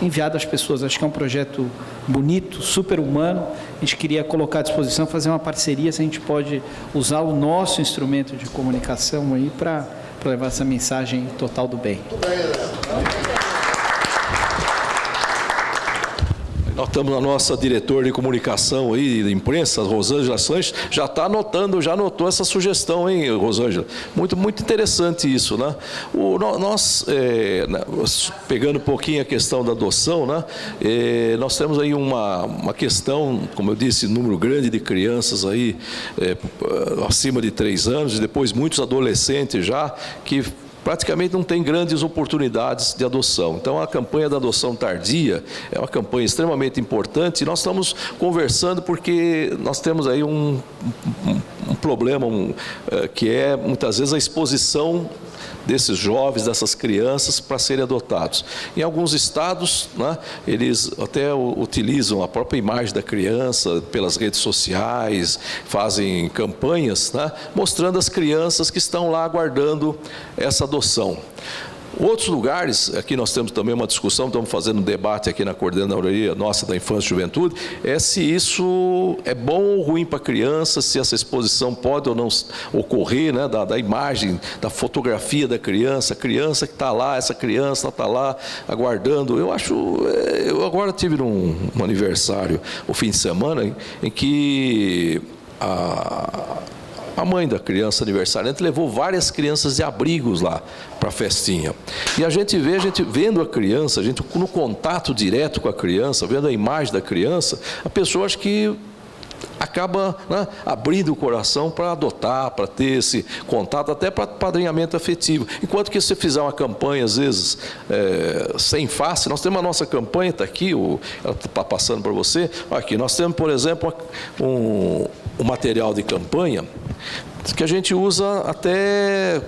enviadas às pessoas. Acho que é um projeto bonito, super humano. A gente queria colocar à disposição, fazer uma parceria, se a gente pode usar o nosso instrumento de comunicação aí para levar essa mensagem total do bem. Nós estamos na nossa diretora de comunicação aí, de imprensa, Rosângela Sanches, já está anotando, já anotou essa sugestão, hein, Rosângela? Muito, muito interessante isso, né? Nós, pegando um pouquinho a questão da adoção, né? Nós temos aí uma questão, como eu disse, número grande de crianças aí, acima de 3 anos, e depois muitos adolescentes já, que praticamente não tem grandes oportunidades de adoção. Então, a campanha da adoção tardia é uma campanha extremamente importante, e nós estamos conversando porque nós temos aí um problema que é, muitas vezes, a exposição desses jovens, dessas crianças, para serem adotados. Em alguns estados, né, eles até utilizam a própria imagem da criança pelas redes sociais, fazem campanhas, né, mostrando as crianças que estão lá aguardando essa adoção. Outros lugares, aqui nós temos também uma discussão, estamos fazendo um debate aqui na Coordenadoria nossa da Infância e Juventude, se isso é bom ou ruim para a criança, se essa exposição pode ou não ocorrer, né, da imagem, da fotografia da criança, a criança que está lá, essa criança está lá aguardando. Eu agora tive um aniversário, o fim de semana, em que a mãe da criança aniversariante levou várias crianças de abrigos lá para a festinha. E a gente vendo a criança, a gente no contato direto com a criança, vendo a imagem da criança, a pessoa acha que acaba, né, abrindo o coração para adotar, para ter esse contato, até para padrinhamento afetivo. Enquanto que se você fizer uma campanha, às vezes, sem face, nós temos a nossa campanha, está aqui, ela está passando para você. Aqui, nós temos, por exemplo, um material de campanha que a gente usa até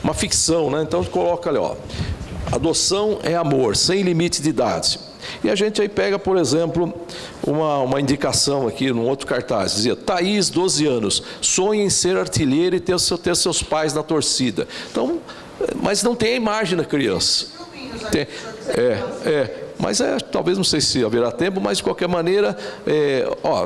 uma ficção, né? Então, coloca ali, ó, adoção é amor, sem limite de idade. E a gente aí pega, por exemplo, uma indicação aqui, num outro cartaz, dizia: Thaís, 12 anos, sonha em ser artilheiro e ter seus pais na torcida. Então, mas não tem a imagem da criança. Mas talvez, não sei se haverá tempo, mas de qualquer maneira,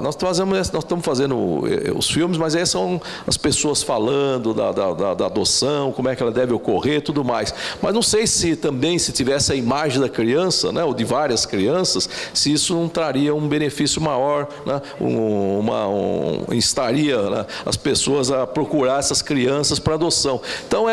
nós estamos fazendo os filmes, mas aí são as pessoas falando da adoção, como é que ela deve ocorrer, tudo mais. Mas não sei se também, se tivesse a imagem da criança, né, ou de várias crianças, se isso não traria um benefício maior, né, instaria, né, as pessoas a procurar essas crianças para adoção. Então,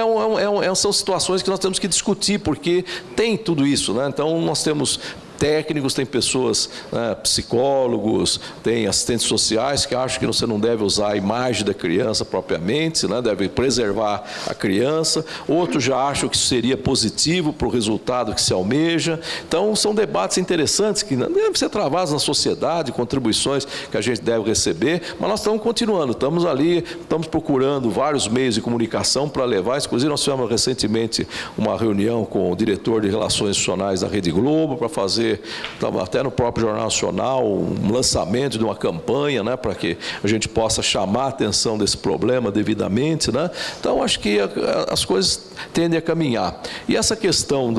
são situações que nós temos que discutir, porque tem tudo isso, né? Então, nós temos técnicos, tem pessoas, né, psicólogos, tem assistentes sociais que acham que você não deve usar a imagem da criança propriamente, né, deve preservar a criança. Outros já acham que isso seria positivo para o resultado que se almeja. Então, são debates interessantes que devem ser travados na sociedade, contribuições que a gente deve receber, mas nós estamos continuando, estamos ali, estamos procurando vários meios de comunicação para levar. Inclusive, nós tivemos recentemente uma reunião com o diretor de Relações Institucionais da Rede Globo para fazer ser, até no próprio Jornal Nacional, um lançamento de uma campanha, né, para que a gente possa chamar a atenção desse problema devidamente, né? Então, acho que as coisas tendem a caminhar. E essa questão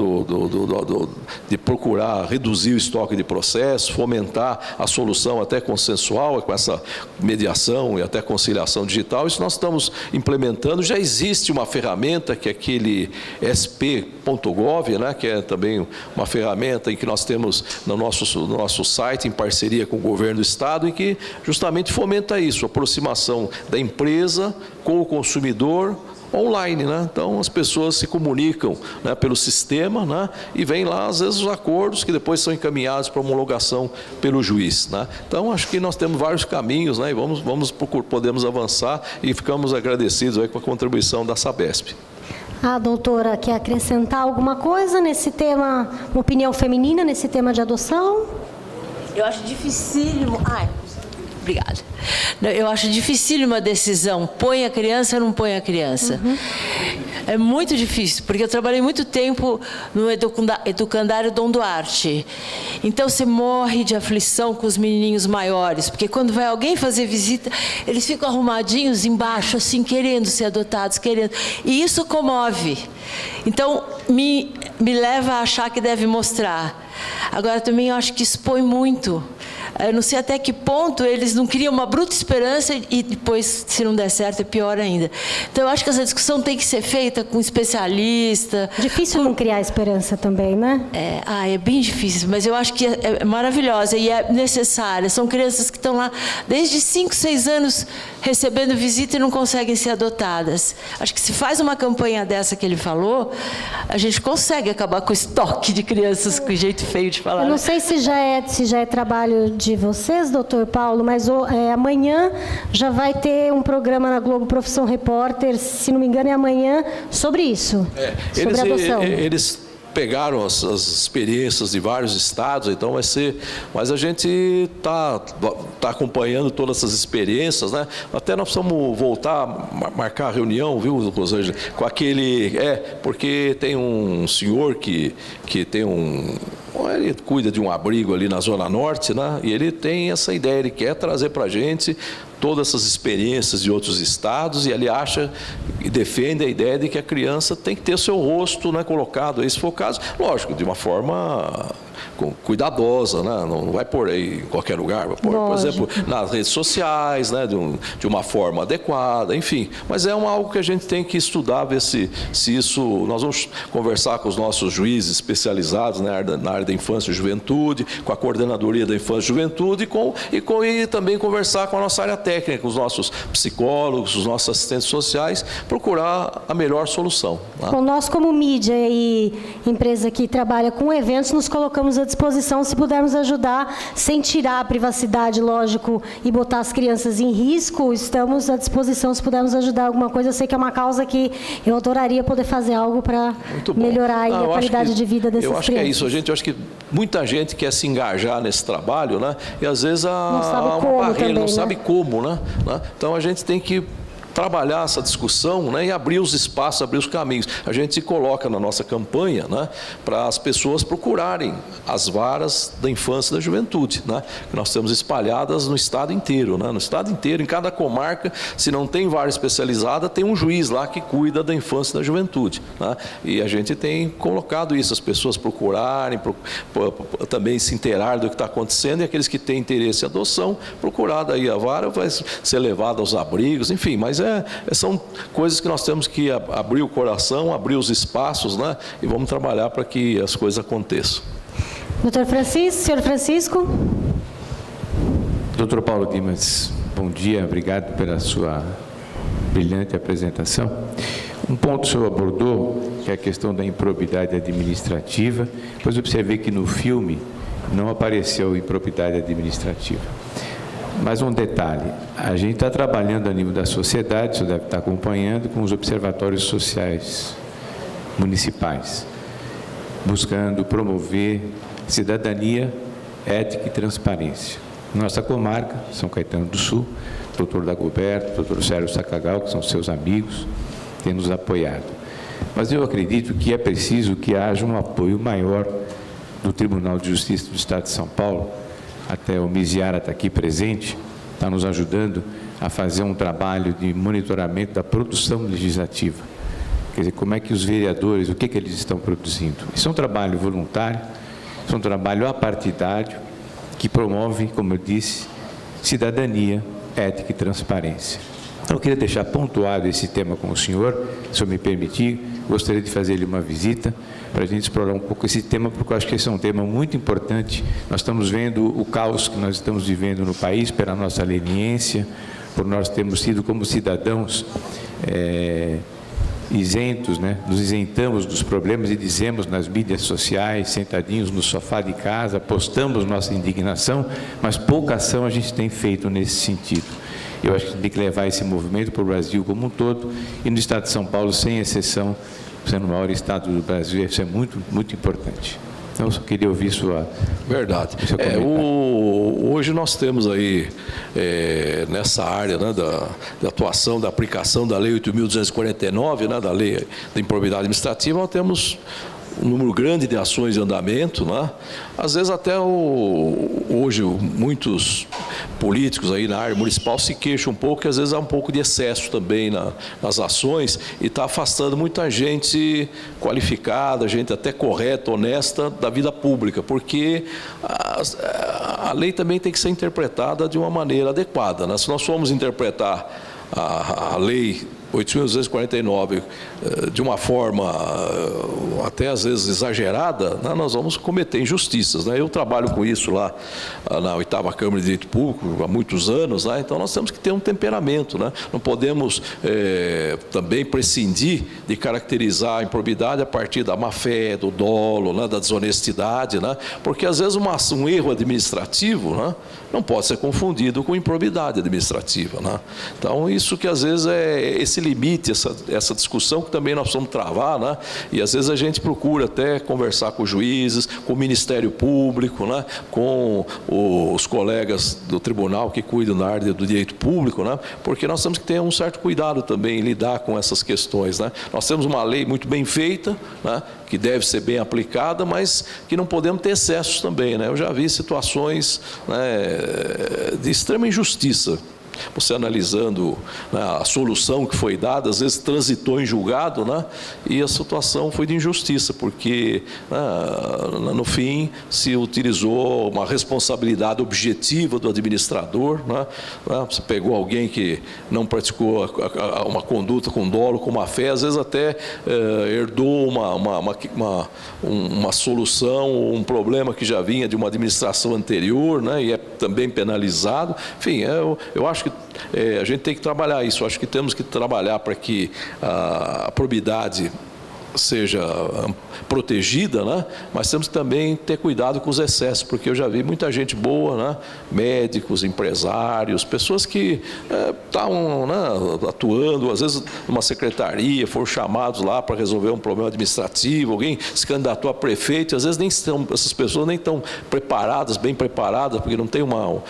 de procurar reduzir o estoque de processos, fomentar a solução até consensual, com essa mediação e até conciliação digital, isso nós estamos implementando. Já existe uma ferramenta, que é aquele sp.gov, né, que é também uma ferramenta em que nós temos no nosso site, em parceria com o governo do Estado, e que justamente fomenta isso, a aproximação da empresa com o consumidor online, né? Então as pessoas se comunicam, né, pelo sistema, né, e vem lá às vezes os acordos que depois são encaminhados para homologação pelo juiz, né? Então acho que nós temos vários caminhos, né, e podemos avançar, e ficamos agradecidos aí com a contribuição da Sabesp. A doutora quer acrescentar alguma coisa nesse tema, uma opinião feminina nesse tema de adoção? Eu acho dificílimo. Obrigada. Eu acho dificílima a decisão, põe a criança ou não põe a criança. É muito difícil, porque eu trabalhei muito tempo no educandário Dom Duarte. Então, você morre de aflição com os menininhos maiores, porque quando vai alguém fazer visita, eles ficam arrumadinhos embaixo, assim, querendo ser adotados, querendo. E isso comove. Então, me leva a achar que deve mostrar. Agora, também eu acho que expõe muito. Eu não sei até que ponto eles não criam uma bruta esperança e depois, se não der certo, é pior ainda. Então, eu acho que essa discussão tem que ser feita com especialista. Difícil não criar esperança também, né? É bem difícil, mas eu acho que é maravilhosa e é necessária. São crianças que estão lá desde 5, 6 anos recebendo visita e não conseguem ser adotadas. Acho que se faz uma campanha dessa que ele falou, a gente consegue acabar com o estoque de crianças, com jeito feio de falar. Eu não sei se já é trabalho de vocês, doutor Paulo, mas amanhã já vai ter um programa na Globo Profissão Repórter, se não me engano é amanhã, sobre isso, sobre adoção. Eles pegaram as experiências de vários estados, então vai ser... Mas a gente está acompanhando todas essas experiências, né? Até nós precisamos voltar, marcar a reunião, viu, Rosângela? Com aquele... porque tem um senhor que tem ele cuida de um abrigo ali na Zona Norte, né? E ele tem essa ideia, ele quer trazer para a gente todas essas experiências de outros estados, e ele acha e defende a ideia de que a criança tem que ter o seu rosto, né, colocado aí, se for o caso, lógico, de uma forma cuidadosa, né? Não vai pôr aí em qualquer lugar, vai pôr, por exemplo, nas redes sociais, né, de uma forma adequada, enfim. Mas é algo que a gente tem que estudar, ver se isso... Nós vamos conversar com os nossos juízes especializados, né, na área da infância e juventude, com a coordenadoria da infância e juventude, e também conversar com a nossa área técnica, com os nossos psicólogos, os nossos assistentes sociais, procurar a melhor solução. Né? Bom, nós, como mídia e empresa que trabalha com eventos, nos colocamos à disposição se pudermos ajudar, sem tirar a privacidade, lógico, e botar as crianças em risco. Estamos à disposição se pudermos ajudar alguma coisa. Eu sei que é uma causa que eu adoraria poder fazer algo para melhorar aí a qualidade de vida dessas crianças. Eu acho que é isso. Eu acho que muita gente quer se engajar nesse trabalho, né? E às vezes há uma barreira, não sabe como, né? Então a gente tem que trabalhar essa discussão, né, e abrir os espaços, abrir os caminhos. A gente se coloca na nossa campanha, né, para as pessoas procurarem as varas da infância e da juventude, né, que nós temos espalhadas no estado inteiro, né, no estado inteiro, em cada comarca, se não tem vara especializada, tem um juiz lá que cuida da infância e da juventude, né, e a gente tem colocado isso, as pessoas procurarem, também se inteirar do que está acontecendo, e aqueles que têm interesse em adoção, procurar daí a vara, vai ser levado aos abrigos, enfim, mas são coisas que nós temos que abrir o coração, abrir os espaços, né? E vamos trabalhar para que as coisas aconteçam. Doutor Francisco, senhor Francisco. Doutor Paulo Dimas, bom dia, obrigado pela sua brilhante apresentação. Um ponto que o senhor abordou, que é a questão da improbidade administrativa, depois observei que no filme não apareceu improbidade administrativa. Mas um detalhe, a gente está trabalhando a nível da sociedade, o senhor deve estar acompanhando, com os observatórios sociais municipais, buscando promover cidadania, ética e transparência. Nossa comarca, São Caetano do Sul, doutor Dagoberto, doutor Sérgio Sacagao, que são seus amigos, têm nos apoiado. Mas eu acredito que é preciso que haja um apoio maior do Tribunal de Justiça do Estado de São Paulo, até o Miziara está aqui presente, está nos ajudando a fazer um trabalho de monitoramento da produção legislativa. Quer dizer, como é que os vereadores, o que eles estão produzindo? Isso é um trabalho voluntário, isso é um trabalho apartidário, que promove, como eu disse, cidadania, ética e transparência. Então, eu queria deixar pontuado esse tema com o senhor, se eu me permitir, gostaria de fazer-lhe uma visita para a gente explorar um pouco esse tema, porque eu acho que esse é um tema muito importante. Nós estamos vendo o caos que nós estamos vivendo no país pela nossa leniência, por nós termos sido como cidadãos isentos, né? Nos isentamos dos problemas e dizemos nas mídias sociais, sentadinhos no sofá de casa, postamos nossa indignação, mas pouca ação a gente tem feito nesse sentido. Eu acho que tem que levar esse movimento para o Brasil como um todo, e no Estado de São Paulo, sem exceção, sendo o maior estado do Brasil, isso é muito, muito importante. Então, eu só queria ouvir sua... Verdade. Hoje nós temos aí, nessa área, né, da atuação, da aplicação da Lei 8.249, né, da Lei da Improbidade Administrativa, nós temos um número grande de ações em andamento, né? Às vezes até hoje muitos políticos aí na área municipal se queixam um pouco, que às vezes há um pouco de excesso também nas ações e está afastando muita gente qualificada, gente até correta, honesta da vida pública, porque a lei também tem que ser interpretada de uma maneira adequada, né? Se nós formos interpretar a lei 8.249 de uma forma até às vezes exagerada, né, nós vamos cometer injustiças, né? Eu trabalho com isso lá na 8ª Câmara de Direito Público há muitos anos, né? Então nós temos que ter um temperamento, né? Não podemos também prescindir de caracterizar a improbidade a partir da má-fé, do dolo, né, da desonestidade, né? Porque às vezes um erro administrativo, né, não pode ser confundido com improbidade administrativa, né? Então isso que às vezes esse limite, essa discussão que também nós vamos travar, né? E às vezes a gente procura até conversar com os juízes, com o Ministério Público, né? Com os colegas do tribunal que cuidam da área do direito público, né? Porque nós temos que ter um certo cuidado também em lidar com essas questões, né? Nós temos uma lei muito bem feita, né? Que deve ser bem aplicada, mas que não podemos ter excessos também, né? Eu já vi situações, né, de extrema injustiça. Você analisando, né, a solução que foi dada, às vezes transitou em julgado, né, e a situação foi de injustiça, porque, né, no fim se utilizou uma responsabilidade objetiva do administrador, né, você pegou alguém que não praticou uma conduta com dolo, com má fé, às vezes até herdou uma solução, um problema que já vinha de uma administração anterior, né, e é também penalizado. Enfim, eu acho que a gente tem que trabalhar isso. Acho que temos que trabalhar para que a probidade seja protegida, né? Mas temos que também ter cuidado com os excessos, porque eu já vi muita gente boa, né? Médicos, empresários, pessoas que estavam, né, atuando, às vezes numa secretaria, foram chamados lá para resolver um problema administrativo, alguém se candidatou a prefeito, às vezes nem estão, essas pessoas nem estão preparadas, bem preparadas, porque não tem uma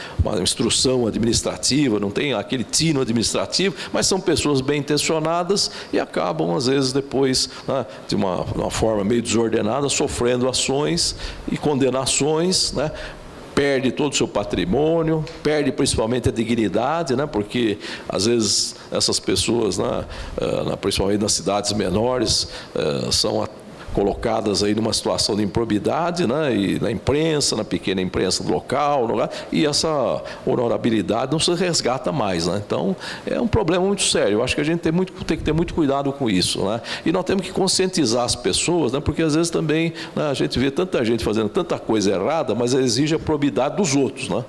instrução administrativa, não tem aquele tino administrativo, mas são pessoas bem intencionadas e acabam, às vezes, depois, né, de uma forma meio desordenada, sofrendo ações e condenações, né? Perde todo o seu patrimônio, perde principalmente a dignidade, né? Porque às vezes essas pessoas, né, principalmente nas cidades menores, são colocadas aí numa situação de improbidade, né, e na imprensa, na pequena imprensa do local, e essa honorabilidade não se resgata mais, né? Então é um problema muito sério. Eu acho que a gente tem que ter muito cuidado com isso, né? E nós temos que conscientizar as pessoas, né, porque às vezes também, né, a gente vê tanta gente fazendo tanta coisa errada, mas exige a probidade dos outros, né?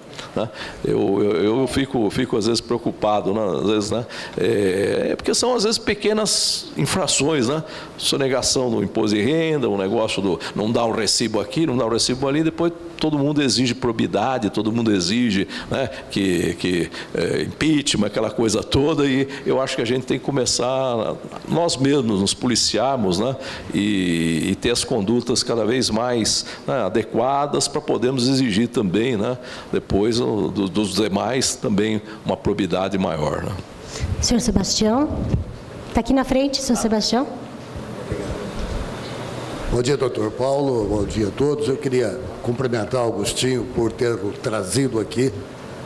Eu fico às vezes preocupado, né, às vezes, né, porque são às vezes pequenas infrações, né? Sonegação do imposto de renda, um negócio do não dar um recibo aqui, não dar um recibo ali, depois todo mundo exige probidade, todo mundo exige, né, que impeachment, aquela coisa toda, e eu acho que a gente tem que começar, nós mesmos, nos policiarmos, né, e ter as condutas cada vez mais, né, adequadas para podermos exigir também, né, depois dos demais também uma probidade maior, né. Senhor Sebastião, está aqui na frente, senhor Sebastião. Bom dia, doutor Paulo. Bom dia a todos. Eu queria cumprimentar o Agostinho por ter trazido aqui.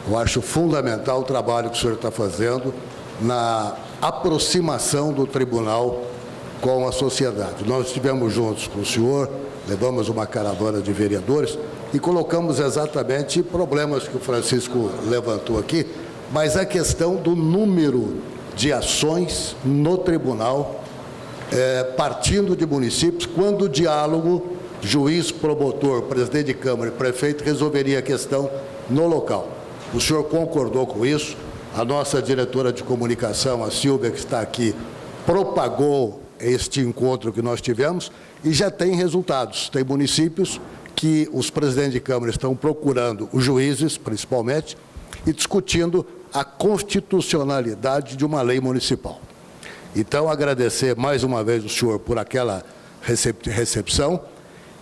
Eu acho fundamental o trabalho que o senhor está fazendo na aproximação do tribunal com a sociedade. Nós estivemos juntos com o senhor, levamos uma caravana de vereadores e colocamos exatamente problemas que o Francisco levantou aqui, mas a questão do número de ações no tribunal, partindo de municípios, quando o diálogo, juiz, promotor, presidente de Câmara e prefeito resolveria a questão no local. O senhor concordou com isso? A nossa diretora de comunicação, a Silvia, que está aqui, propagou este encontro que nós tivemos e já tem resultados. Tem municípios que os presidentes de Câmara estão procurando, os juízes principalmente, e discutindo a constitucionalidade de uma lei municipal. Então, agradecer mais uma vez o senhor por aquela recepção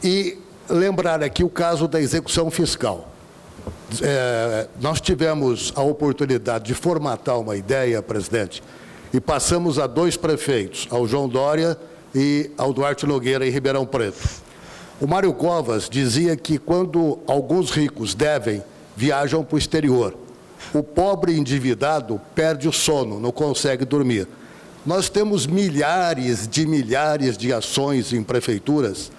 e lembrar aqui o caso da execução fiscal. Nós tivemos a oportunidade de formatar uma ideia, presidente, e passamos a 2 prefeitos, ao João Dória e ao Duarte Nogueira, em Ribeirão Preto. O Mário Covas dizia que quando alguns ricos devem, viajam para o exterior. O pobre endividado perde o sono, não consegue dormir. Nós temos milhares de ações em prefeituras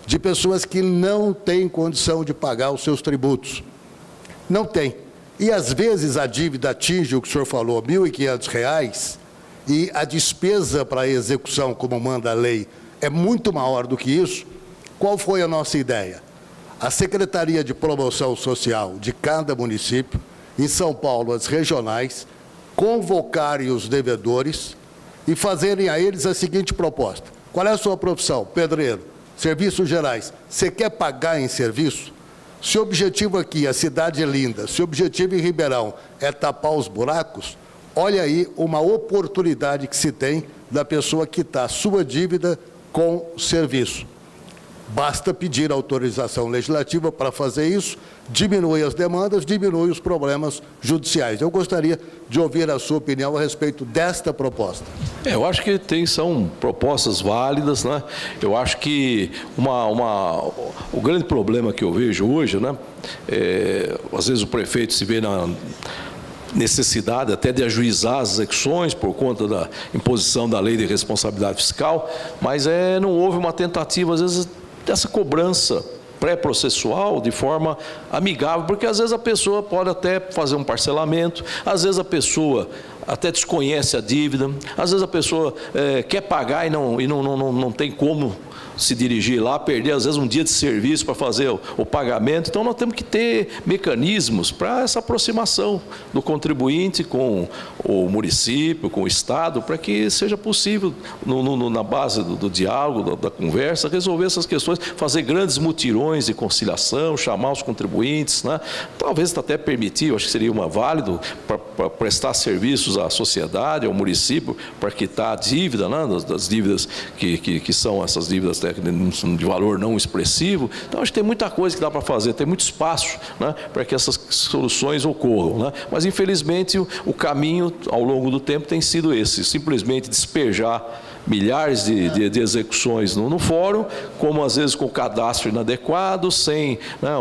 de pessoas que não têm condição de pagar os seus tributos. Não tem. E, às vezes, a dívida atinge o que o senhor falou, R$ 1.500, e a despesa para a execução, como manda a lei, é muito maior do que isso. Qual foi a nossa ideia? A Secretaria de Promoção Social de cada município, em São Paulo, as regionais, convocarem os devedores e fazerem a eles a seguinte proposta. Qual é a sua profissão? Pedreiro, serviços gerais. Você quer pagar em serviço? Se o objetivo aqui, a cidade é linda, se o objetivo em Ribeirão é tapar os buracos, olha aí uma oportunidade que se tem da pessoa quitar sua dívida com serviço. Basta pedir autorização legislativa para fazer isso, diminui as demandas, diminui os problemas judiciais. Eu gostaria de ouvir a sua opinião a respeito desta proposta. Eu acho que são propostas válidas, né? Eu acho que o grande problema que eu vejo hoje, né? Às vezes o prefeito se vê na necessidade até de ajuizar as execuções por conta da imposição da lei de responsabilidade fiscal, mas não houve uma tentativa, às vezes, dessa cobrança pré-processual de forma amigável, porque às vezes a pessoa pode até fazer um parcelamento, às vezes a pessoa até desconhece a dívida, às vezes a pessoa quer pagar e não tem como se dirigir lá, perder às vezes um dia de serviço para fazer o pagamento. Então nós temos que ter mecanismos para essa aproximação do contribuinte com o município, com o Estado, para que seja possível, na base do diálogo, da conversa, resolver essas questões, fazer grandes mutirões de conciliação, chamar os contribuintes, né? Talvez até permitir, eu acho que seria válido para prestar serviços à sociedade, ao município, para quitar a dívida, né? Das dívidas que são essas dívidas de valor não expressivo. Então, acho que tem muita coisa que dá para fazer, tem muito espaço, né, para que essas soluções ocorram, né? Mas, infelizmente, o caminho ao longo do tempo tem sido esse, simplesmente despejar milhares de execuções no fórum, como às vezes com o cadastro inadequado, sem, né,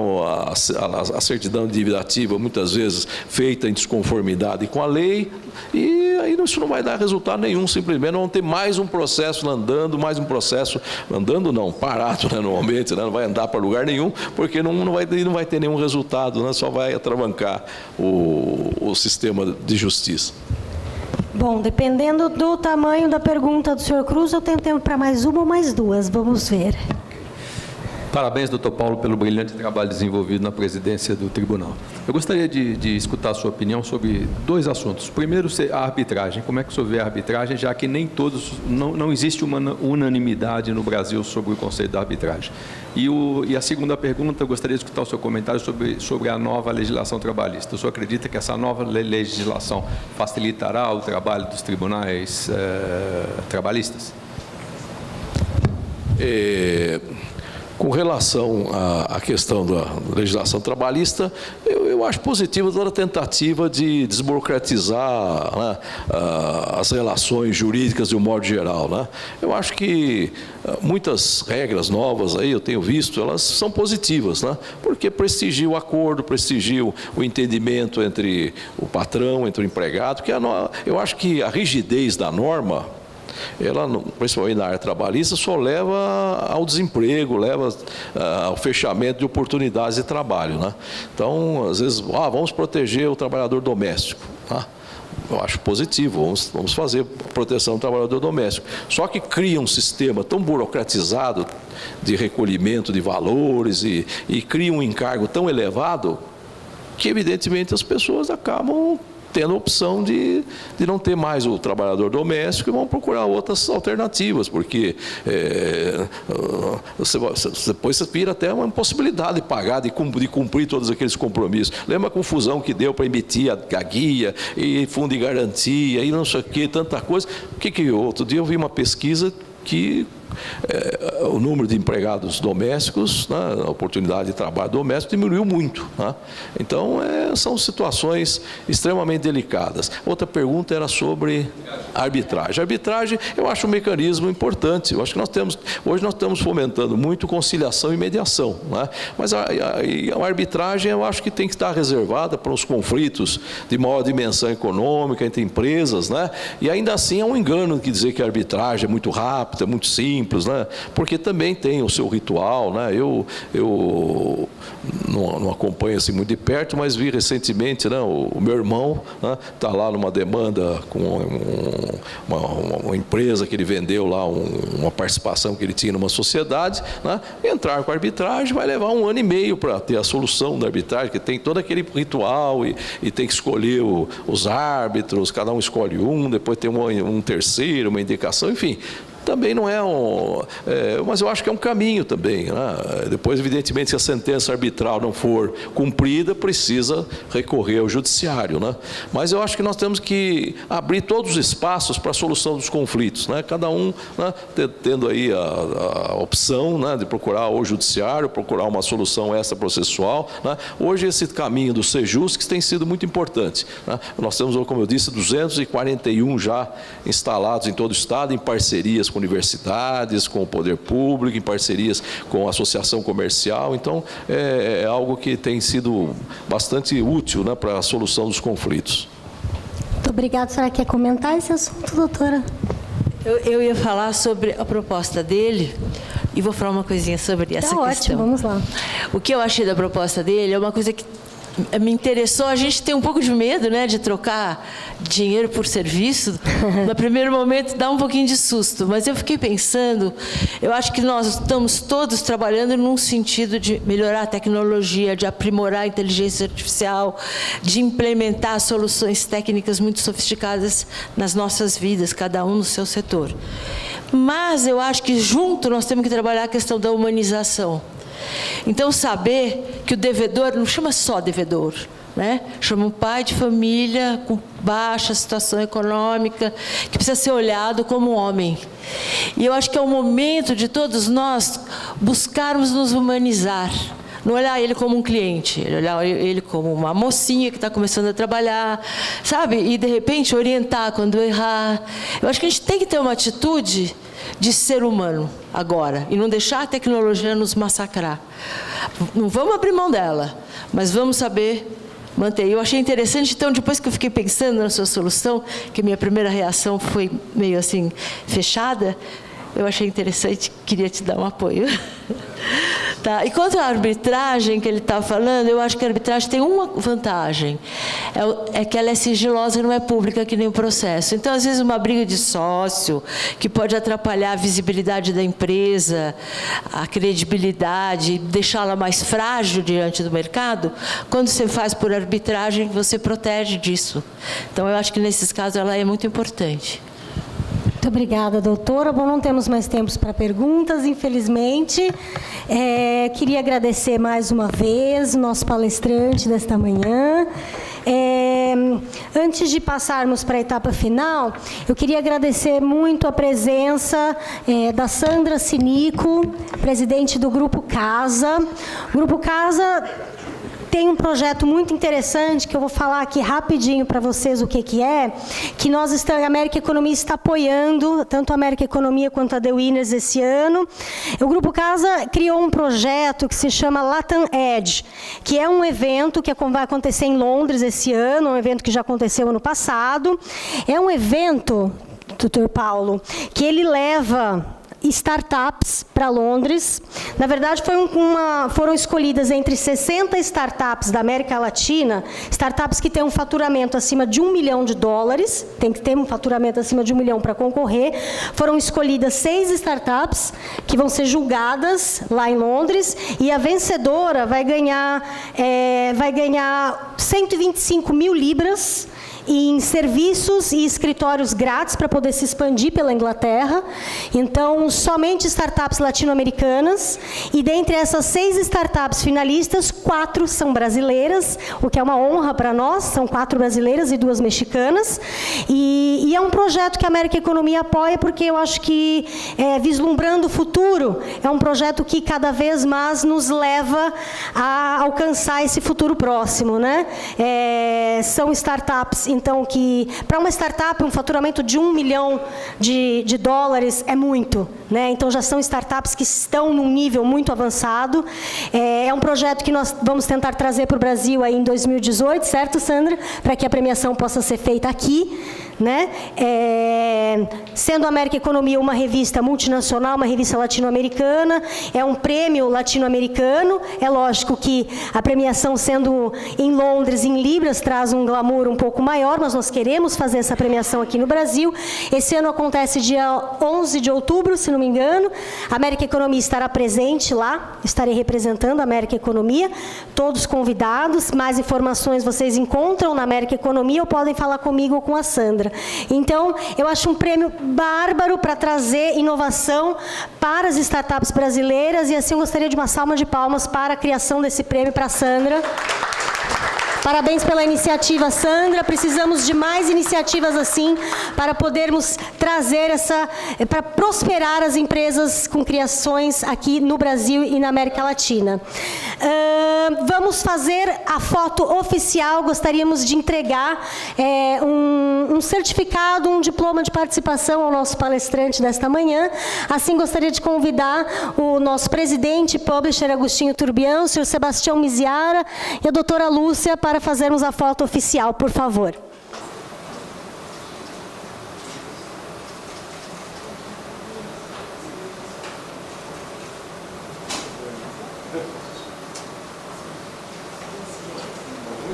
a certidão de dívida ativa, muitas vezes feita em desconformidade com a lei, e aí isso não vai dar resultado nenhum, simplesmente vamos ter mais um processo andando, parado, né, normalmente, né, não vai andar para lugar nenhum, porque não vai ter nenhum resultado, né, só vai atravancar o sistema de justiça. Bom, dependendo do tamanho da pergunta do senhor Cruz, eu tenho tempo para mais uma ou mais duas. Vamos ver. Parabéns, doutor Paulo, pelo brilhante trabalho desenvolvido na presidência do tribunal. Eu gostaria de escutar a sua opinião sobre 2 assuntos. Primeiro, a arbitragem. Como é que o senhor vê a arbitragem, já que não existe uma unanimidade no Brasil sobre o conceito da arbitragem. E a segunda pergunta, eu gostaria de escutar o seu comentário sobre a nova legislação trabalhista. O senhor acredita que essa nova legislação facilitará o trabalho dos tribunais Com relação à questão da legislação trabalhista, eu acho positiva toda a tentativa de desburocratizar, né, as relações jurídicas de um modo geral, né? Eu acho que muitas regras novas aí, eu tenho visto, elas são positivas, né? Porque prestigia o acordo, prestigia o entendimento entre o patrão, entre o empregado, que eu acho que a rigidez da norma, ela, principalmente na área trabalhista, só leva ao desemprego, leva ao fechamento de oportunidades de trabalho, né? Então, às vezes, vamos proteger o trabalhador doméstico, né? Eu acho positivo, vamos fazer proteção do trabalhador doméstico. Só que cria um sistema tão burocratizado de recolhimento de valores e cria um encargo tão elevado que, evidentemente, as pessoas acabam tendo a opção de não ter mais o trabalhador doméstico e vão procurar outras alternativas, porque depois você vira até uma impossibilidade de pagar, de cumprir todos aqueles compromissos. Lembra a confusão que deu para emitir a guia e fundo de garantia e não sei o que, tanta coisa. Outro dia eu vi uma pesquisa que o número de empregados domésticos, né, a oportunidade de trabalho doméstico diminuiu muito, né? Então, são situações extremamente delicadas. Outra pergunta era sobre a arbitragem. A arbitragem, eu acho um mecanismo importante. Eu acho que hoje nós estamos fomentando muito conciliação e mediação, né? Mas a arbitragem, eu acho que tem que estar reservada para os conflitos de maior dimensão econômica entre empresas, né? E ainda assim é um engano que dizer que a arbitragem é muito rápida, muito simples, né? Porque também tem o seu ritual, né? Eu não acompanho assim muito de perto, mas vi recentemente, né, o meu irmão está lá numa demanda com uma empresa que ele vendeu lá, uma participação que ele tinha numa sociedade, né? Entrar com a arbitragem vai levar 1 ano e meio para ter a solução da arbitragem, que tem todo aquele ritual e tem que escolher os árbitros, cada um escolhe depois tem um terceiro, uma indicação, enfim. Também não mas eu acho que é um caminho também, né? Depois, evidentemente, se a sentença arbitral não for cumprida, precisa recorrer ao judiciário, né? Mas eu acho que nós temos que abrir todos os espaços para a solução dos conflitos, né? Cada um, né, tendo aí a opção, né, de procurar o judiciário, procurar uma solução extraprocessual, né? Hoje esse caminho do Sejus que tem sido muito importante, né? Nós temos, como eu disse, 241 já instalados em todo o estado, em parcerias com universidades, com o poder público, em parcerias com a associação comercial. Então, é algo que tem sido bastante útil, né, para a solução dos conflitos. Muito obrigada. A senhora quer comentar esse assunto, doutora? Eu ia falar sobre a proposta dele e vou falar uma coisinha sobre essa questão. Ótimo, vamos lá. O que eu achei da proposta dele é uma coisa que me interessou. A gente tem um pouco de medo, né, de trocar dinheiro por serviço. No primeiro momento dá um pouquinho de susto, mas eu fiquei pensando, eu acho que nós estamos todos trabalhando num sentido de melhorar a tecnologia, de aprimorar a inteligência artificial, de implementar soluções técnicas muito sofisticadas nas nossas vidas, cada um no seu setor. Mas eu acho que junto nós temos que trabalhar a questão da humanização. Então, saber que o devedor não chama só devedor, né? Chama um pai de família com baixa situação econômica, que precisa ser olhado como homem. E eu acho que é o momento de todos nós buscarmos nos humanizar. Não olhar ele como um cliente, olhar ele como uma mocinha que está começando a trabalhar, sabe? E, de repente, orientar quando errar. Eu acho que a gente tem que ter uma atitude de ser humano agora e não deixar a tecnologia nos massacrar. Não vamos abrir mão dela, mas vamos saber manter. Eu achei interessante, então, depois que eu fiquei pensando na sua solução, que a minha primeira reação foi meio assim, fechada, eu achei interessante, queria te dar um apoio. Tá. E quanto à arbitragem que ele está falando, eu acho que a arbitragem tem uma vantagem, é que ela é sigilosa e não é pública que nem o processo. Então, às vezes, uma briga de sócio, que pode atrapalhar a visibilidade da empresa, a credibilidade, deixá-la mais frágil diante do mercado, quando você faz por arbitragem, você protege disso. Então, eu acho que, nesses casos, ela é muito importante. Muito obrigada, doutora. Bom, não temos mais tempo para perguntas, infelizmente. Queria agradecer mais uma vez o nosso palestrante desta manhã Antes de passarmos para a etapa final, eu queria agradecer muito a presença da Sandra Sinico, presidente do Grupo Casa. O Grupo Casa tem um projeto muito interessante, que eu vou falar aqui rapidinho para vocês o que é, que a América Economia está apoiando, tanto a América Economia quanto a The Winners esse ano. O Grupo Casa criou um projeto que se chama Latam Edge, que é um evento que vai acontecer em Londres esse ano, um evento que já aconteceu ano passado. É um evento, Dr. Paulo, que ele leva startups para Londres. Na verdade, foram escolhidas entre 60 startups da América Latina, startups que têm um faturamento acima de $1 milhão, tem que ter um faturamento acima de $1 milhão para concorrer. Foram escolhidas 6 startups que vão ser julgadas lá em Londres, e a vencedora vai ganhar 125 mil libras em serviços e escritórios grátis para poder se expandir pela Inglaterra. Então, somente startups latino-americanas, e dentre essas 6 startups finalistas, 4 são brasileiras, o que é uma honra para nós, são 4 brasileiras e 2 mexicanas, e é um projeto que a América Economia apoia, porque eu acho que, vislumbrando o futuro, é um projeto que cada vez mais nos leva a alcançar esse futuro próximo, né? São startups, então, que para uma startup um faturamento de $1 milhão é muito, né? Então já são startups que estão num nível muito avançado. É um projeto que nós vamos tentar trazer para o Brasil aí em 2018, certo, Sandra? Para que a premiação possa ser feita aqui, né? Sendo a América Economia uma revista multinacional, uma revista latino-americana, é um prêmio latino-americano. É lógico que a premiação sendo em Londres, em libras, traz um glamour um pouco maior, mas nós queremos fazer essa premiação aqui no Brasil. Esse ano acontece dia 11 de outubro, se não me engano. A América Economia estará presente lá, estarei representando a América Economia, todos convidados. Mais informações vocês encontram na América Economia ou podem falar comigo ou com a Sandra. Então, eu acho um prêmio bárbaro para trazer inovação para as startups brasileiras, e assim eu gostaria de uma salva de palmas para a criação desse prêmio para a Sandra. Parabéns pela iniciativa, Sandra. Precisamos de mais iniciativas assim para podermos trazer para prosperar as empresas com criações aqui no Brasil e na América Latina. Vamos fazer a foto oficial. Gostaríamos de entregar um certificado, um diploma de participação ao nosso palestrante desta manhã. Assim, gostaria de convidar o nosso presidente, publisher Agostinho Turbião, o senhor Sebastião Miziara e a doutora Lúcia para fazermos a foto oficial, por favor.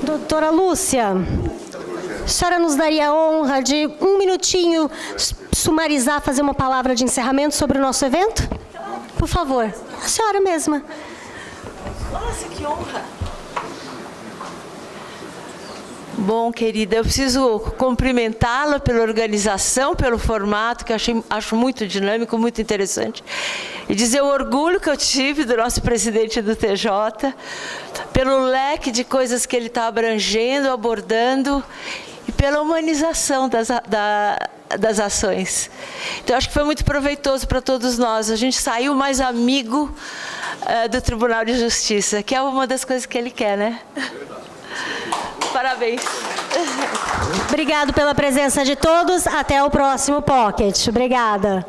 Doutora Lúcia, a senhora nos daria a honra de, um minutinho, sumarizar, fazer uma palavra de encerramento sobre o nosso evento? Por favor. A senhora mesma. Nossa, que honra! Bom, querida, eu preciso cumprimentá-la pela organização, pelo formato, que eu acho muito dinâmico, muito interessante, e dizer o orgulho que eu tive do nosso presidente do TJ, pelo leque de coisas que ele está abrangendo, abordando, e pela humanização das ações. Então, acho que foi muito proveitoso para todos nós. A gente saiu mais amigo do Tribunal de Justiça, que é uma das coisas que ele quer, né? Parabéns. Obrigado pela presença de todos. Até o próximo Pocket. Obrigada.